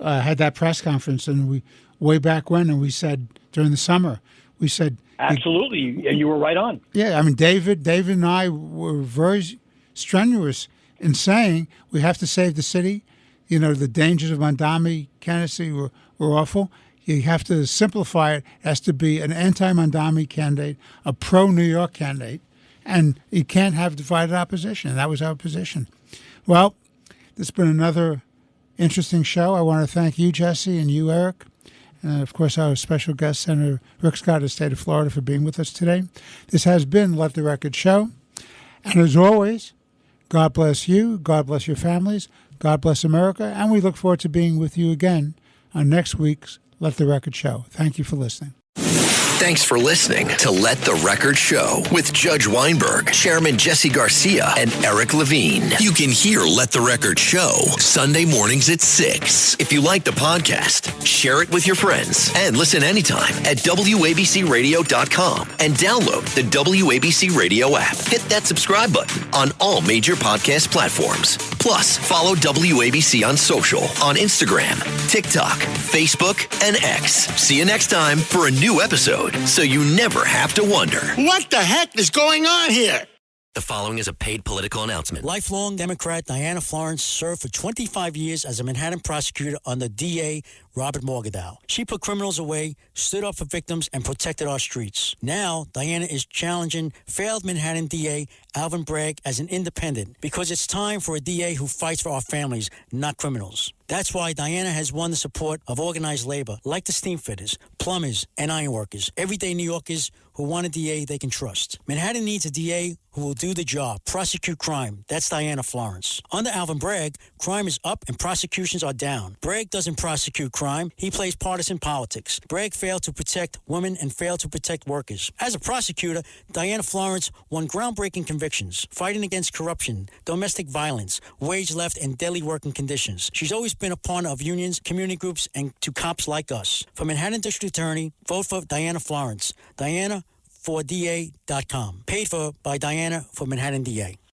I had that press conference, and way back when, and we said during the summer, we said... Absolutely, and you were right on. Yeah, I mean, David and I were very strenuous in saying we have to save the city. You know, the dangers of Mamdani candidacy were awful. You have to simplify it. It has to be an anti-Mamdani candidate, a pro-New York candidate, and you can't have divided opposition. And that was our position. Well, this has been another interesting show. I want to thank you, Jesse, and you, Eric, and, of course, our special guest, Senator Rick Scott of the state of Florida, for being with us today. This has been Let the Record Show. And as always, God bless you, God bless your families, God bless America, and we look forward to being with you again on next week's Let the Record Show. Thank you for listening. Thanks for listening to Let the Record Show with Judge Weinberg, Chairman Jesse Garcia, and Eric Lavine. You can hear Let the Record Show Sunday mornings at 6. If you like the podcast, share it with your friends and listen anytime at WABCRadio.com and download the WABC Radio app. Hit that subscribe button on all major podcast platforms. Plus, follow WABC on social on Instagram, TikTok, Facebook, and X. See you next time for a new episode, so you never have to wonder. What the heck is going on here? The following is a paid political announcement. Lifelong Democrat Diana Florence served for 25 years as a Manhattan prosecutor under DA Robert Morgenthau. She put criminals away, stood up for victims, and protected our streets. Now, Diana is challenging failed Manhattan DA Alvin Bragg as an independent because it's time for a DA who fights for our families, not criminals. That's why Diana has won the support of organized labor, like the steamfitters, plumbers, and ironworkers, everyday New Yorkers who want a DA they can trust. Manhattan needs a DA who will do the job, prosecute crime. That's Diana Florence. Under Alvin Bragg, crime is up and prosecutions are down. Bragg doesn't prosecute crime. He plays partisan politics. Bragg failed to protect women and failed to protect workers. As a prosecutor, Diana Florence won groundbreaking convictions, fighting against corruption, domestic violence, wage left, and deadly working conditions. She's always been a partner of unions, community groups, and to cops like us. For Manhattan District Attorney, vote for Diana Florence. Diana for DA.com. Paid for by Diana for Manhattan DA.